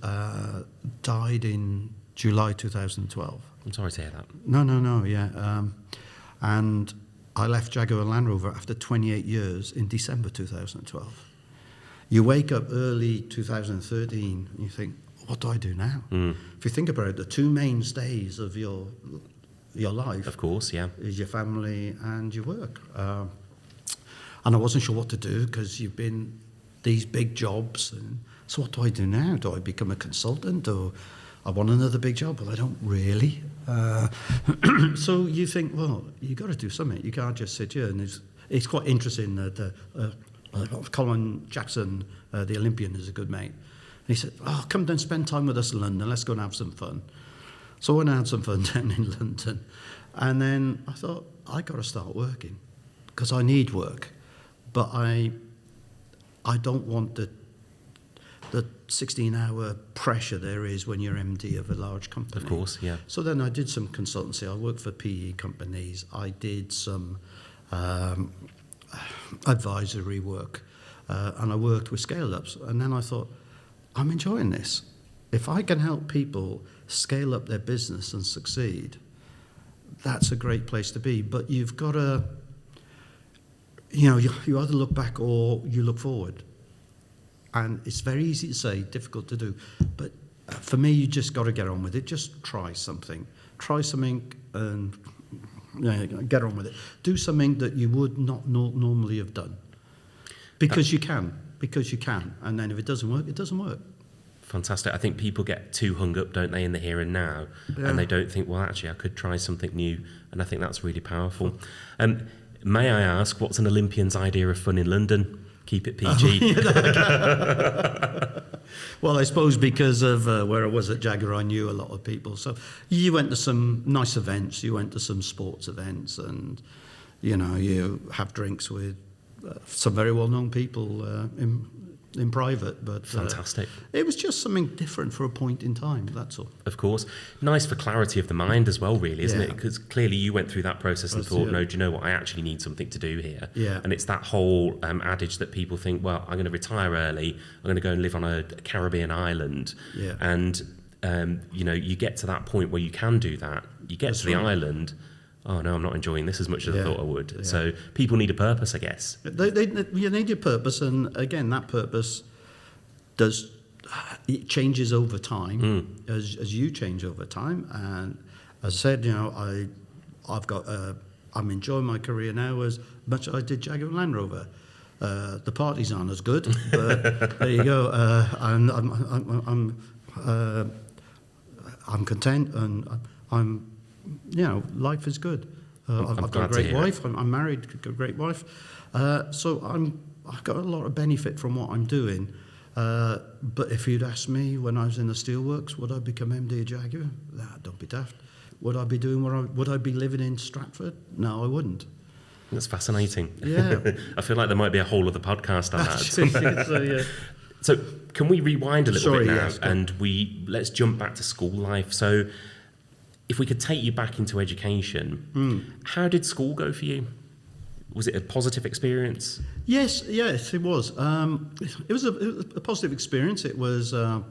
died in July 2012. I'm sorry to hear that. No, yeah. And I left Jaguar Landrover after 28 years in December 2012. You wake up early 2013 and you think, what do I do now? If you think about it, the two mainstays of your life, of course, yeah, is your family and your work. And I wasn't sure what to do, because you've been these big jobs. And so what do I do now? Do I become a consultant, or I want another big job? Well, I don't really. So you think, well, you got to do something. You can't just sit here. And it's quite interesting that Colin Jackson, the Olympian, is a good mate. And he said, come down, spend time with us in London. Let's go and have some fun. So I went and had some fun down in London. And then I thought, I got to start working, because I need work. But I don't want the 16-hour pressure there is when you're MD of a large company. Of course, yeah. So then I did some consultancy. I worked for PE companies. I did some advisory work, and I worked with scale-ups. And then I thought, I'm enjoying this. If I can help people scale up their business and succeed, that's a great place to be. But you've got to, you either look back or you look forward. And it's very easy to say, difficult to do. But for me, you just got to get on with it. Just try something. Try something and get on with it. Do something that you would not normally have done. Because you can. And then if it doesn't work, it doesn't work. Fantastic. I think people get too hung up, don't they, in the here and now, and they don't think, well, actually, I could try something new, and I think that's really powerful. May I ask, what's an Olympian's idea of fun in London? Keep it PG. Well, I suppose because of where I was at Jaguar, I knew a lot of people. So you went to some nice events, you went to some sports events, and, you know, you have drinks with some very well-known people in private. But Fantastic. It was just something different for a point in time, that's all. Of course. Nice for clarity of the mind as well, really, isn't it? Because clearly you went through that process and thought, no, do you know what? I actually need something to do here. Yeah. And it's that whole adage that people think, well, I'm going to retire early. I'm going to go and live on a Caribbean island. Yeah. And, you know, you get to that point where you can do that. You get to the island. Oh, no, I'm not enjoying this as much as I thought I would. Yeah. So people need a purpose, I guess. You need your purpose, and again, that purpose it changes over time, as you change over time. And as I said, you know, I'm enjoying my career now as much as I did Jaguar Landrover. The parties aren't as good, but there you go. I'm content, and I'm, you know, life is good. I've got a great wife. I'm married, got a great wife. So I've got a lot of benefit from what I'm doing. But if you'd asked me when I was in the steelworks, would I become MD of Jaguar? Nah, don't be daft. Would I be doing would I be living in Stratford? No, I wouldn't. That's fascinating. Yeah. I feel like there might be a whole other podcast on that. So can we rewind a little bit now? Yes, and let's jump back to school life. So if we could take you back into education, how did school go for you? Was it a positive experience? Yes, it was. It was a positive experience. It was in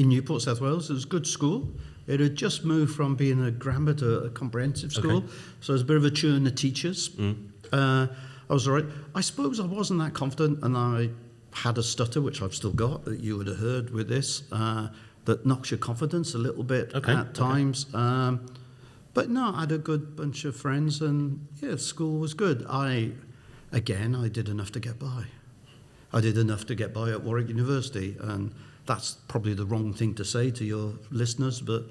Newport, South Wales. It was a good school. It had just moved from being a grammar to a comprehensive school, so it was a bit of a churn of teachers. I was all right. I suppose I wasn't that confident, and I had a stutter, which I've still got, that you would have heard with this, that knocks your confidence a little bit at times. But no, I had a good bunch of friends, and yeah, school was good. I did enough to get by. I did enough to get by at Warwick University, and that's probably the wrong thing to say to your listeners, but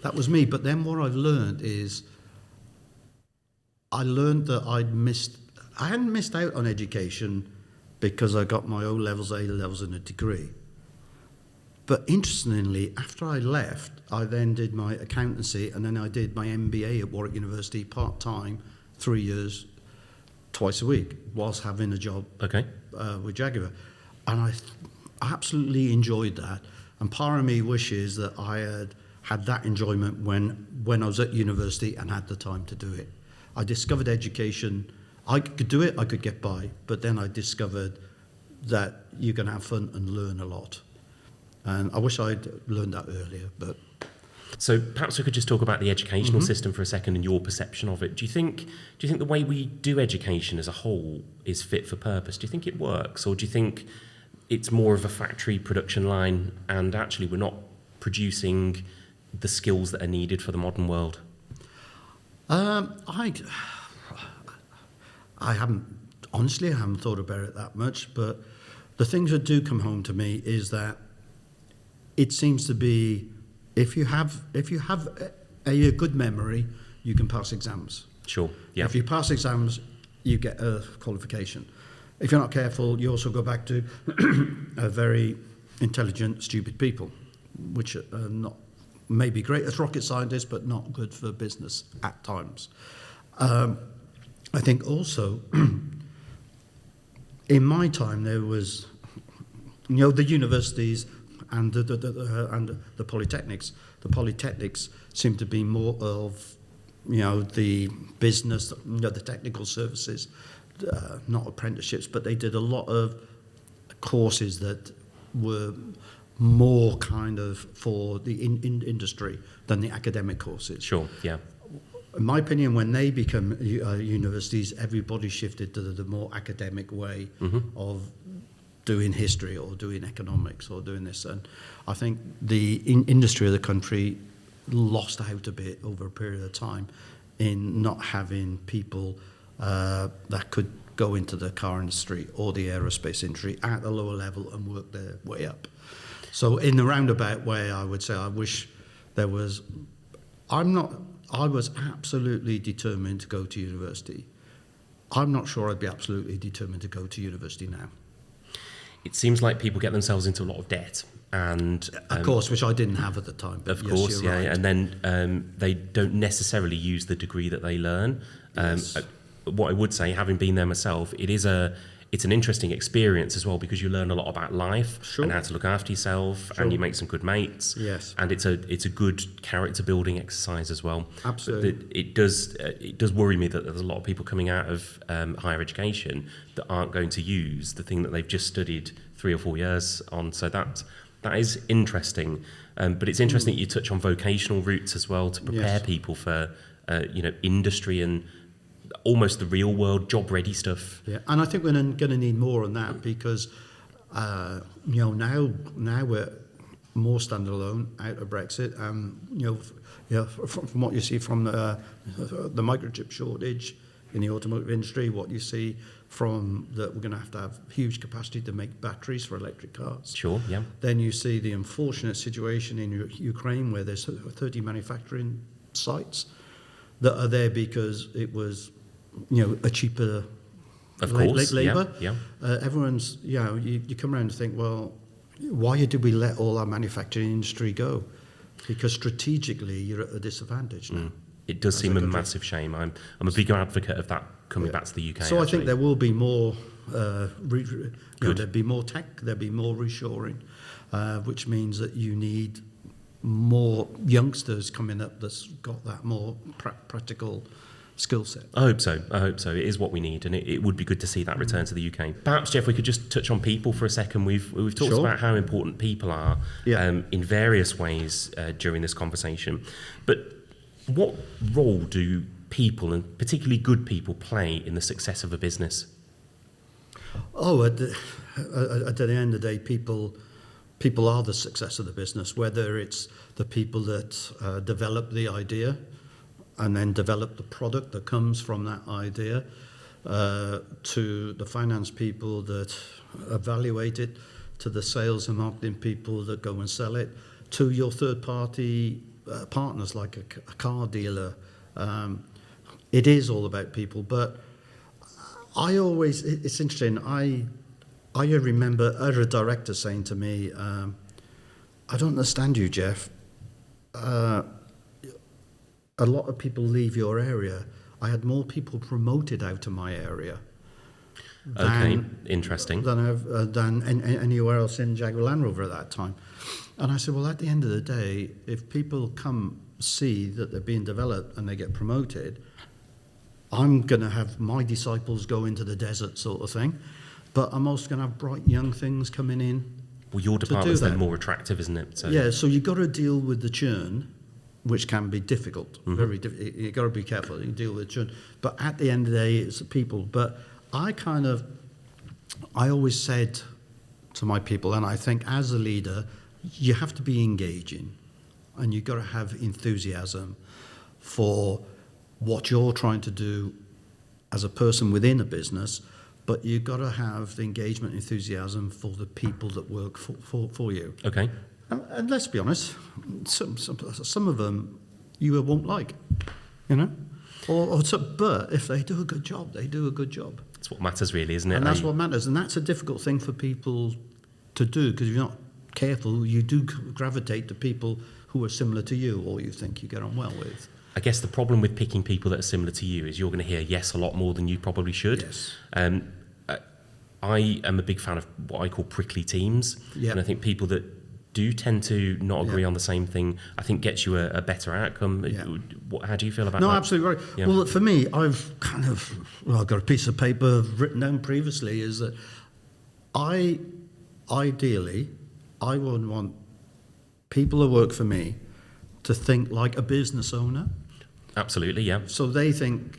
that was me. But then what I've learned is I learned that I hadn't missed out on education because I got my O-levels, A-levels and a degree. But interestingly, after I left, I then did my accountancy, and then I did my MBA at Warwick University part-time, 3 years, twice a week, whilst having a job with Jaguar. And I absolutely enjoyed that. And part of me wishes that I had that enjoyment when I was at university and had the time to do it. I discovered education. I could do it, I could get by, but then I discovered that you can have fun and learn a lot. And I wish I'd learned that earlier. But so perhaps we could just talk about the educational system for a second and your perception of it. Do you think the way we do education as a whole is fit for purpose? Do you think it works, or do you think it's more of a factory production line and actually we're not producing the skills that are needed for the modern world? I haven't thought about it that much, but the things that do come home to me is that it seems to be if you have a good memory, you can pass exams. Sure. Yeah. If you pass exams, you get a qualification. If you're not careful, you also go back to very intelligent, stupid people, which are not maybe great as rocket scientists, but not good for business at times. I think also, in my time, there was, the universities and the polytechnics. The polytechnics seemed to be more of, the business, the technical services, not apprenticeships, but they did a lot of courses that were more kind of for the industry than the academic courses. Sure, yeah. In my opinion, when they become universities, everybody shifted to the more academic way of doing history or doing economics or doing this. And I think the industry of the country lost out a bit over a period of time in not having people that could go into the car industry or the aerospace industry at a lower level and work their way up. So in the roundabout way, I would say I wish there was. I was absolutely determined to go to university. I'm not sure I'd be absolutely determined to go to university now. It seems like people get themselves into a lot of debt, and Of course, which I didn't have at the time. But of yes, course, you're yeah, right. and then they don't necessarily use the degree that they learn. Yes. What I would say, having been there myself, it's an interesting experience as well, because you learn a lot about life Sure. and how to look after yourself, Sure. and you make some good mates. Yes. And it's a good character building exercise as well. Absolutely. But it does worry me that there's a lot of people coming out of higher education that aren't going to use the thing that they've just studied 3 or 4 years on. So that is interesting. But it's interesting that you touch on vocational routes as well to prepare Yes. people for industry and almost the real world job ready stuff. Yeah, and I think we're going to need more on that because, now we're more standalone out of Brexit. From what you see from the microchip shortage in the automotive industry, what you see from that we're going to have huge capacity to make batteries for electric cars. Sure, yeah. Then you see the unfortunate situation in Ukraine where there's 30 manufacturing sites that are there because it was, a cheaper Of course, labour. yeah. Everyone's, you come around and think, well, why did we let all our manufacturing industry go? Because strategically, you're at a disadvantage now. It does As seem a a country. massive shame. I'm a bigger advocate of that coming back to the UK. So I actually. think there will be more, Good. there'll be more tech, there'll be more reshoring, which means that you need more youngsters coming up that's got that more practical skill set. I hope so. It is what we need, and it would be good to see that return to the UK. Perhaps, Jeff, we could just touch on people for a second. We've talked Sure. about how important people are in various ways during this conversation. But what role do people, and particularly good people, play in the success of a business? Oh, at the end of the day, people are the success of the business, whether it's the people that develop the idea and then develop the product that comes from that idea, to the finance people that evaluate it, to the sales and marketing people that go and sell it, to your third-party partners like a car dealer. It is all about people, but it's interesting, I remember a director saying to me, I don't understand you, Geoff. A lot of people leave your area. I had more people promoted out of my area Interesting. than anywhere else in Jaguar Landrover at that time. And I said, well, at the end of the day, if people come see that they're being developed and they get promoted, I'm going to have my disciples go into the desert sort of thing, but I'm also going to have bright young things coming in. Well, your to do department's then that. more attractive, isn't it? So, Yeah, so you've got to deal with the churn, which can be difficult, very difficult. You've got to be careful, you deal with the churn. But at the end of the day, it's the people. But I always said to my people, and I think as a leader, you have to be engaging and you've got to have enthusiasm for what you're trying to do as a person within a business, but you've got to have the engagement, enthusiasm for the people that work for you. Okay. And let's be honest, some of them you won't like, but if they do a good job, they do a good job. That's what matters, really, isn't it? And that's what matters. And that's a difficult thing for people to do, because if you're not careful, you do gravitate to people who are similar to you or you think you get on well with. I guess the problem with picking people that are similar to you is you're going to hear yes a lot more than you probably should. Yes. I am a big fan of what I call prickly teams. Yeah. And I think people that do tend to not agree Yeah. on the same thing, I think gets you a better outcome. Yeah. How do you feel about that? No, absolutely right. Yeah. Well, for me, I've I've got a piece of paper written down previously, is that ideally, I would want people who work for me to think like a business owner. Absolutely, yeah. So they think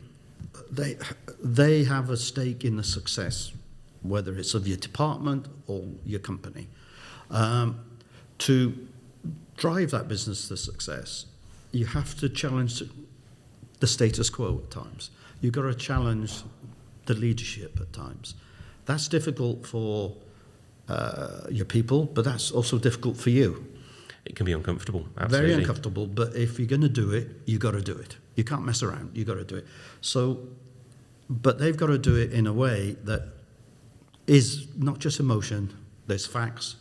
they have a stake in the success, whether it's of your department or your company. To drive that business to success, you have to challenge the status quo at times. You've got to challenge the leadership at times. That's difficult for your people, but that's also difficult for you. It can be uncomfortable, absolutely. Very uncomfortable, but if you're going to do it, you got to do it. You can't mess around. You got to do it. So, but they've got to do it in a way that is not just emotion. There's facts.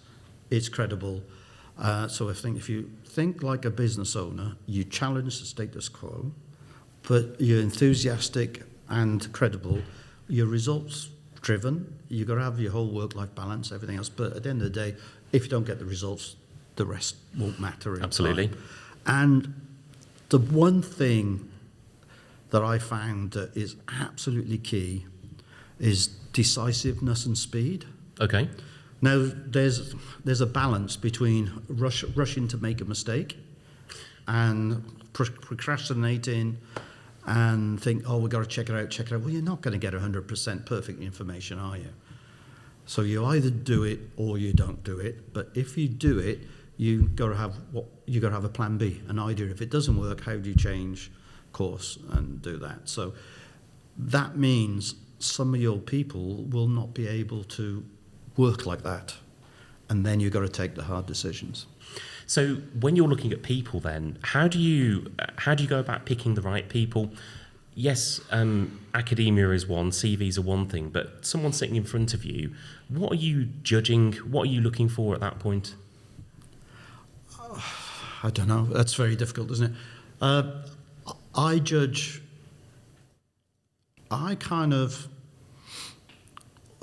It's credible. So I think if you think like a business owner, you challenge the status quo, but you're enthusiastic and credible. You're results driven. You've got to have your whole work-life balance, everything else. But at the end of the day, if you don't get the results, the rest won't matter. Absolutely. Time. And the one thing that I found that is absolutely key is decisiveness and speed. Okay. Now, there's a balance between rushing to make a mistake and procrastinating and think, oh, we've got to check it out. Well, you're not going to get 100% perfect information, are you? So you either do it or you don't do it. But if you do it, you got to have a plan B, an idea. If it doesn't work, how do you change course and do that? So that means some of your people will not be able to work like that, and then you've got to take the hard decisions. So when you're looking at people, then how do you go about picking the right people? Yes, academia is one, CVs are one thing, but someone sitting in front of you, what are you judging? What are you looking for at that point? I don't know. That's very difficult, isn't it? I judge.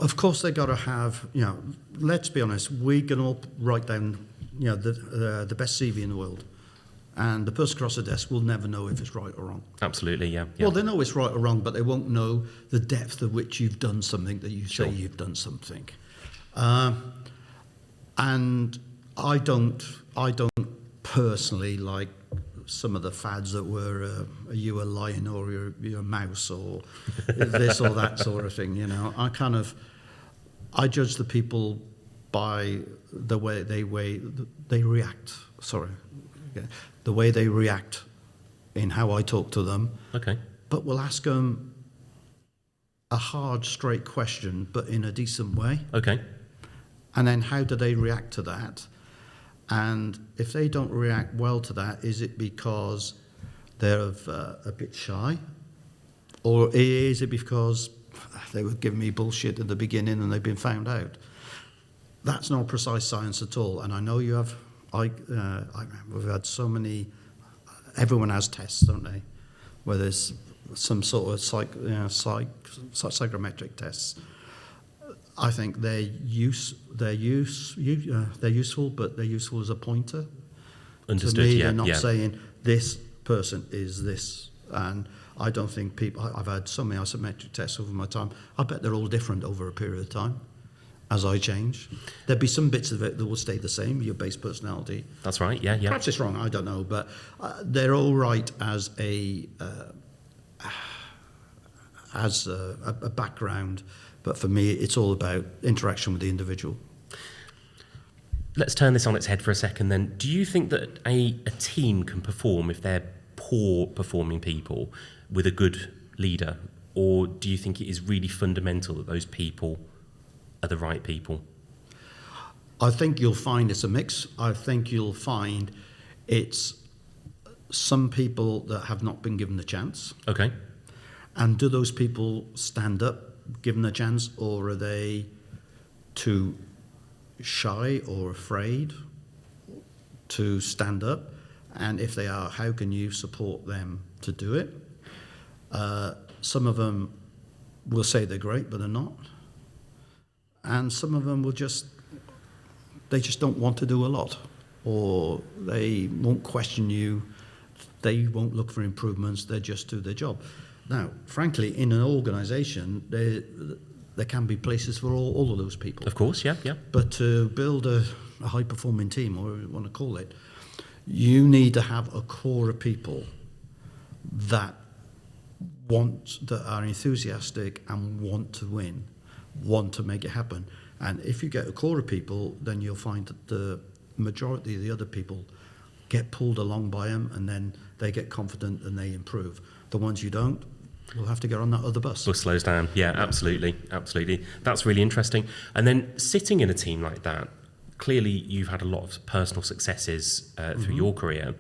Of course, they got to have. Let's be honest. We can all write down, the best CV in the world, and the person across the desk will never know if it's right or wrong. Absolutely, yeah. Well, they know it's right or wrong, but they won't know the depth of which you've done something that you say you've done something. And I don't personally like some of the fads that were, are you a lion or you're a mouse or this or that sort of thing, I judge the people by the way they react. The way they react in how I talk to them. Okay. But we'll ask them a hard, straight question, but in a decent way. Okay. And then how do they react to that? And if they don't react well to that, is it because they're a bit shy? Or is it because they were giving me bullshit at the beginning and they've been found out? That's not precise science at all. And I know you have, we've had so many, everyone has tests, don't they? Where there's some sort of psychometric tests. I think they're useful, but they're useful as a pointer. Understood. To me, they're not saying this person is this. And I don't think people. I've had so many psychometric tests over my time. I bet they're all different over a period of time, as I change. There'll be some bits of it that will stay the same. Your base personality. That's right. Yeah. Perhaps it's wrong. I don't know, but they're all right as a background. But for me, it's all about interaction with the individual. Let's turn this on its head for a second then. Do you think that a team can perform if they're poor performing people with a good leader? Or do you think it is really fundamental that those people are the right people? I think you'll find it's a mix. I think you'll find it's some people that have not been given the chance. Okay. And do those people stand up given a chance, or are they too shy or afraid to stand up? And if they are, how can you support them to do it? Some of them will say they're great, but they're not. And some of them they just don't want to do a lot, or they won't question you, they won't look for improvements, they just do their job. Now, frankly, in an organisation, there can be places for all of those people. Of course, yeah. But to build a high-performing team, or whatever you want to call it, you need to have a core of people that are enthusiastic and want to win, want to make it happen. And if you get a core of people, then you'll find that the majority of the other people get pulled along by them, and then they get confident and they improve. The ones you don't, we'll have to get on that other bus. Bus slows down. Yeah, absolutely. That's really interesting. And then sitting in a team like that, clearly you've had a lot of personal successes through your career.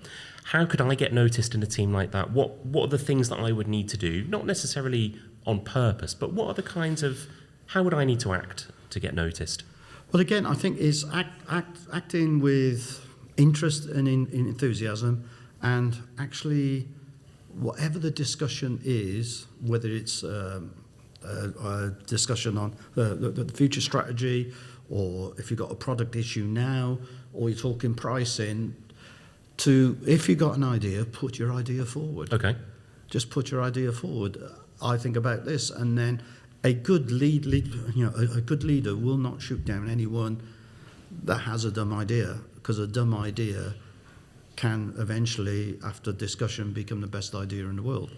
How could I get noticed in a team like that? What are the things that I would need to do? Not necessarily on purpose, but what are the kinds of, how would I need to act to get noticed? Well, again, I think is acting with interest and in enthusiasm, and actually, whatever the discussion is, whether it's a discussion on the future strategy, or if you've got a product issue now, or you're talking pricing, if you've got an idea, put your idea forward. Okay. Just put your idea forward. I think about this, and then a good a good leader will not shoot down anyone that has a dumb idea, because a dumb idea can eventually, after discussion, become the best idea in the world.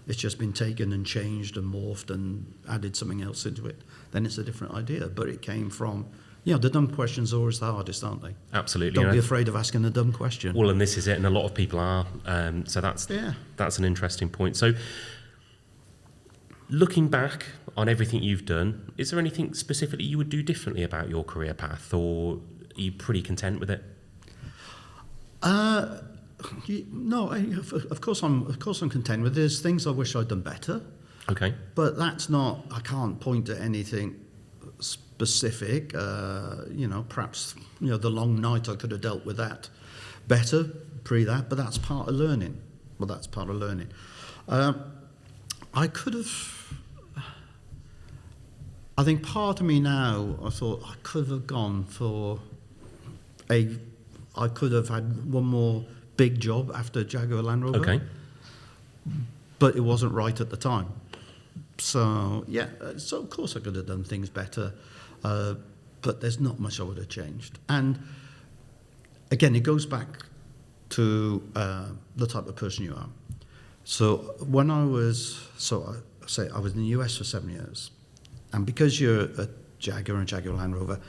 It's just been taken and changed and morphed and added something else into it. Then it's a different idea, but it came from, the dumb questions are always the hardest, aren't they? Absolutely. Don't be afraid of asking a dumb question. Well, and this is it, and a lot of people are. So that's an interesting point. So looking back on everything you've done, is there anything specifically you would do differently about your career path, or are you pretty content with it? No, of course I'm content with it. There's things I wish I'd done better. Okay. But that's not, I can't point to anything specific. Perhaps, the long night, I could have dealt with that better that, but that's part of learning. I think part of me now, I thought I could have gone for I could have had one more big job after Jaguar Landrover. Okay. But it wasn't right at the time. So of course I could have done things better, but there's not much I would have changed. And again, it goes back to the type of person you are. So when I was in the US for 7 years, and because you're a Jaguar and Jaguar Land Rover,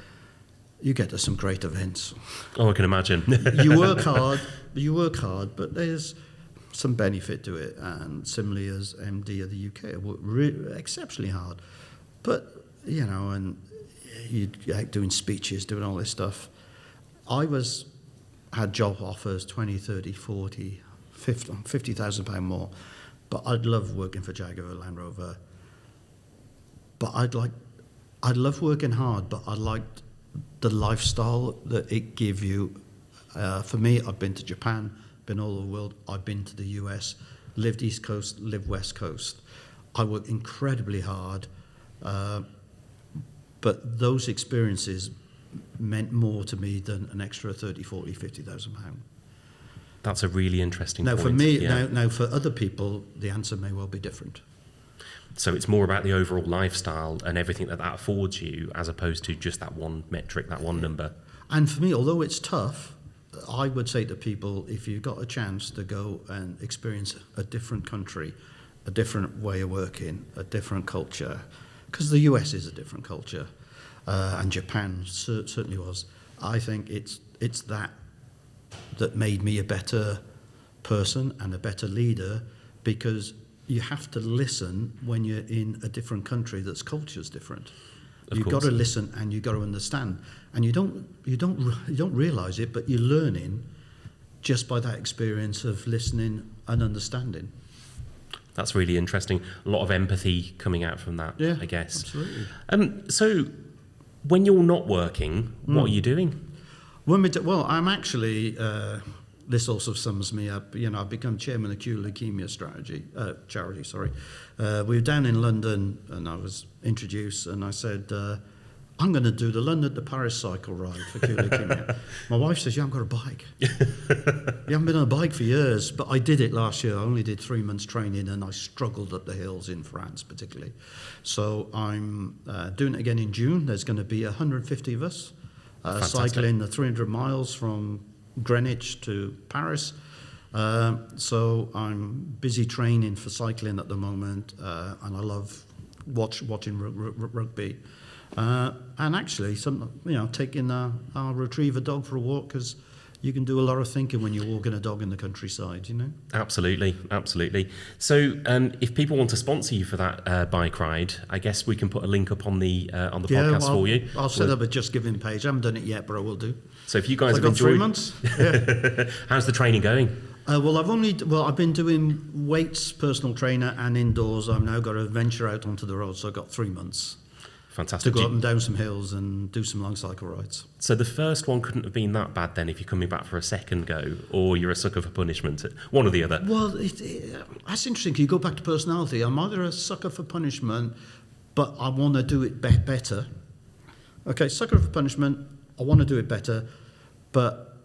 you get to some great events. Oh, I can imagine. You work hard, but there's some benefit to it. And similarly as MD of the UK, I worked exceptionally hard. But, and you're out doing speeches, doing all this stuff. I had job offers, 20, 30, 40, 50,000 pound more. But I'd love working for Jaguar Land Rover. But I'd love working hard, but I liked the lifestyle that it gave you. For me, I've been to Japan, been all over the world. I've been to the US, lived East Coast, lived West Coast. I worked incredibly hard, but those experiences meant more to me than an extra 30, 40, 50,000 pounds. That's a really interesting point. For me, now for other people, the answer may well be different. So it's more about the overall lifestyle and everything that affords you, as opposed to just that one metric, that one number. And for me, although it's tough, I would say to people, if you've got a chance to go and experience a different country, a different way of working, a different culture, because the US is a different culture, and Japan certainly was. I think it's that made me a better person and a better leader, because you have to listen when you're in a different country that's culture's different. You've got to listen and you've got to understand. And you don't realise it, but you're learning just by that experience of listening and understanding. That's really interesting. A lot of empathy coming out from that, I guess. Absolutely. So when you're not working, what are you doing? Well, I'm actually... this also sums me up. I've become chairman of Acute Leukaemia charity. We were down in London, and I was introduced, and I said, I'm going to do the London to Paris cycle ride for Acute Leukaemia. My wife says, you haven't got a bike. You haven't been on a bike for years, but I did it last year. I only did 3 months training, and I struggled up the hills in France particularly. So I'm doing it again in June. There's going to be 150 of us cycling the 300 miles from Greenwich to Paris. So I'm busy training for cycling at the moment, and I love watching rugby. And actually, taking our retriever dog for a walk, because you can do a lot of thinking when you're walking a dog in the countryside, you know? Absolutely, absolutely. So if people want to sponsor you for that bike ride, I guess we can put a link up on the podcast for you. I'll set up a Just Giving page. I haven't done it yet, but I will do. So if you guys I've have got 3 enjoyed... months. Yeah. How's the training going? I've been doing weights, personal trainer, and indoors. I've now got to venture out onto the road, so I've got 3 months. Fantastic. To go up and down some hills and do some long cycle rides. So the first one couldn't have been that bad then if you're coming back for a second go, or you're a sucker for punishment, one or the other. Well, that's interesting. You go back to personality. I'm either a sucker for punishment, but I want to do it better. Okay, sucker for punishment, I want to do it better, but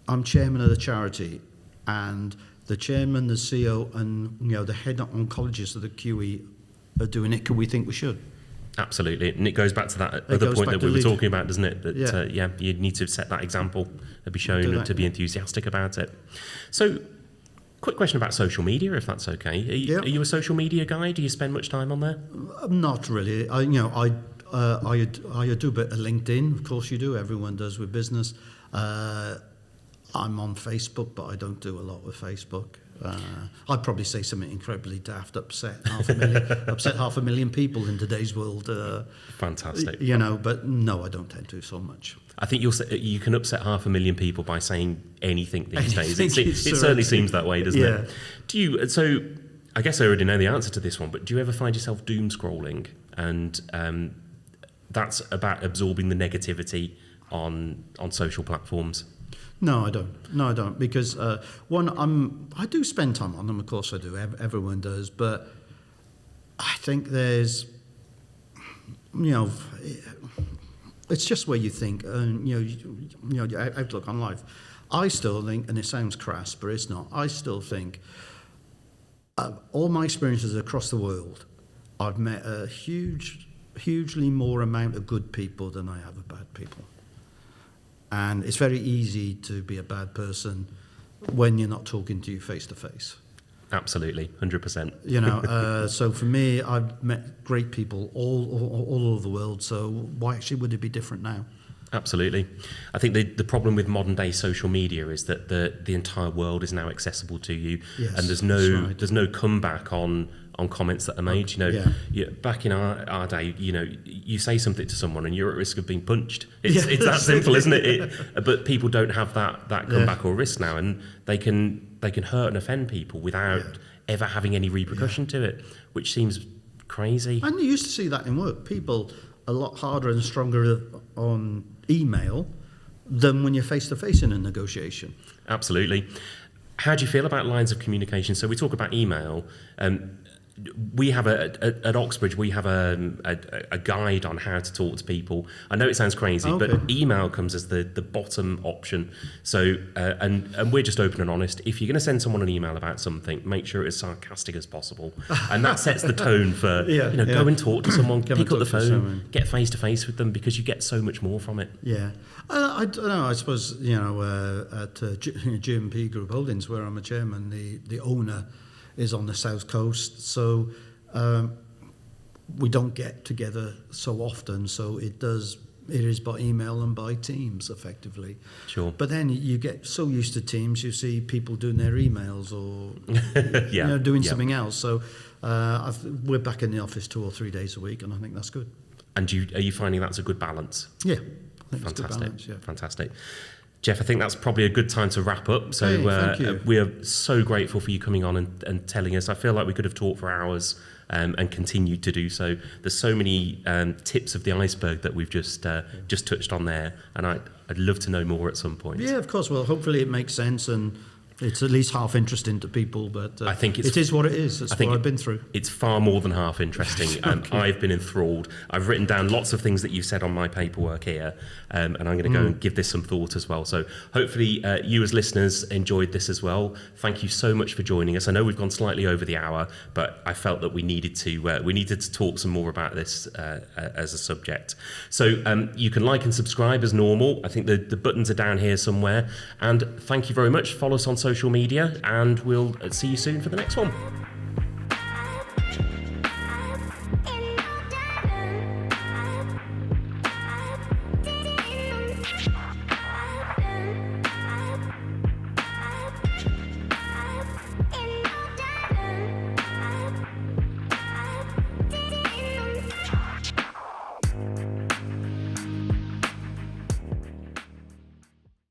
I'm chairman of the charity, and the chairman, the CEO, and the head oncologist of the QE are doing it because we think we should. Absolutely, and it goes back to that other point that we were talking about, doesn't it? That you need to set that example and be shown to be enthusiastic about it. So, quick question about social media, if that's okay. Are you a social media guy? Do you spend much time on there? Not really. I do a bit of LinkedIn. Of course, you do. Everyone does with business. I'm on Facebook, but I don't do a lot with Facebook. I'd probably say something incredibly daft, upset half a million people in today's world. Fantastic. But no, I don't tend to so much. I think you can upset 500,000 people by saying anything these days. It certainly seems that way, doesn't it? Do you? So I guess I already know the answer to this one, but do you ever find yourself doom scrolling? And that's about absorbing the negativity on social platforms. No, I don't. Because I do spend time on them. Of course, I do. Everyone does. But I think there's, it's just where you think, your outlook on life. I still think, and it sounds crass, but it's not. I still think, all my experiences across the world, I've met a hugely more amount of good people than I have of bad people. And it's very easy to be a bad person when you're not talking to you face to face. Absolutely, 100%. So for me, I've met great people all over the world. So why actually would it be different now? Absolutely. I think the problem with modern day social media is that the entire world is now accessible to you, and there's no comeback on comments that are made. Back in our day, you say something to someone and you're at risk of being punched. It's that simple, isn't it? But people don't have that comeback or risk now, and they can hurt and offend people without ever having any repercussion to it, which seems crazy. And you used to see that in work. People a lot harder and stronger on email than when you're face to face in a negotiation. Absolutely. How do you feel about lines of communication? So we talk about email. We have at Oxbridge, we have a guide on how to talk to people. I know it sounds crazy, but email comes as the bottom option. So, and we're just open and honest. If you're going to send someone an email about something, make sure it's sarcastic as possible. And that sets the tone for, go and talk to someone, pick up the phone, get face to face with them, because you get so much more from it. Yeah. I don't know, I suppose, at GMP Group Holdings, where I'm a chairman, the owner is on the south coast, so we don't get together so often, so it is by email and by Teams effectively. Sure. But then you get so used to Teams, you see people doing their emails or doing something else. So we're back in the office 2 or 3 days a week, and I think that's good. And are you finding that's a good balance? Yeah, I think it's a good balance. Yeah. Fantastic. Jeff, I think that's probably a good time to wrap up. So thank you. We are so grateful for you coming on and telling us. I feel like we could have talked for hours and continued to do so. There's so many tips of the iceberg that we've just touched on there, and I'd love to know more at some point. Yeah, of course. Well, hopefully it makes sense and it's at least half interesting to people, but I think it is what it is. That's what I've been through. It's far more than half interesting. I've been enthralled. I've written down lots of things that you've said on my paperwork here, and I'm going to go and give this some thought as well. So hopefully you as listeners enjoyed this as well. Thank you so much for joining us. I know we've gone slightly over the hour, but I felt that we needed to talk some more about this as a subject. So you can like and subscribe as normal. I think the buttons are down here somewhere. And thank you very much. Follow us on social media, and we'll see you soon for the next one.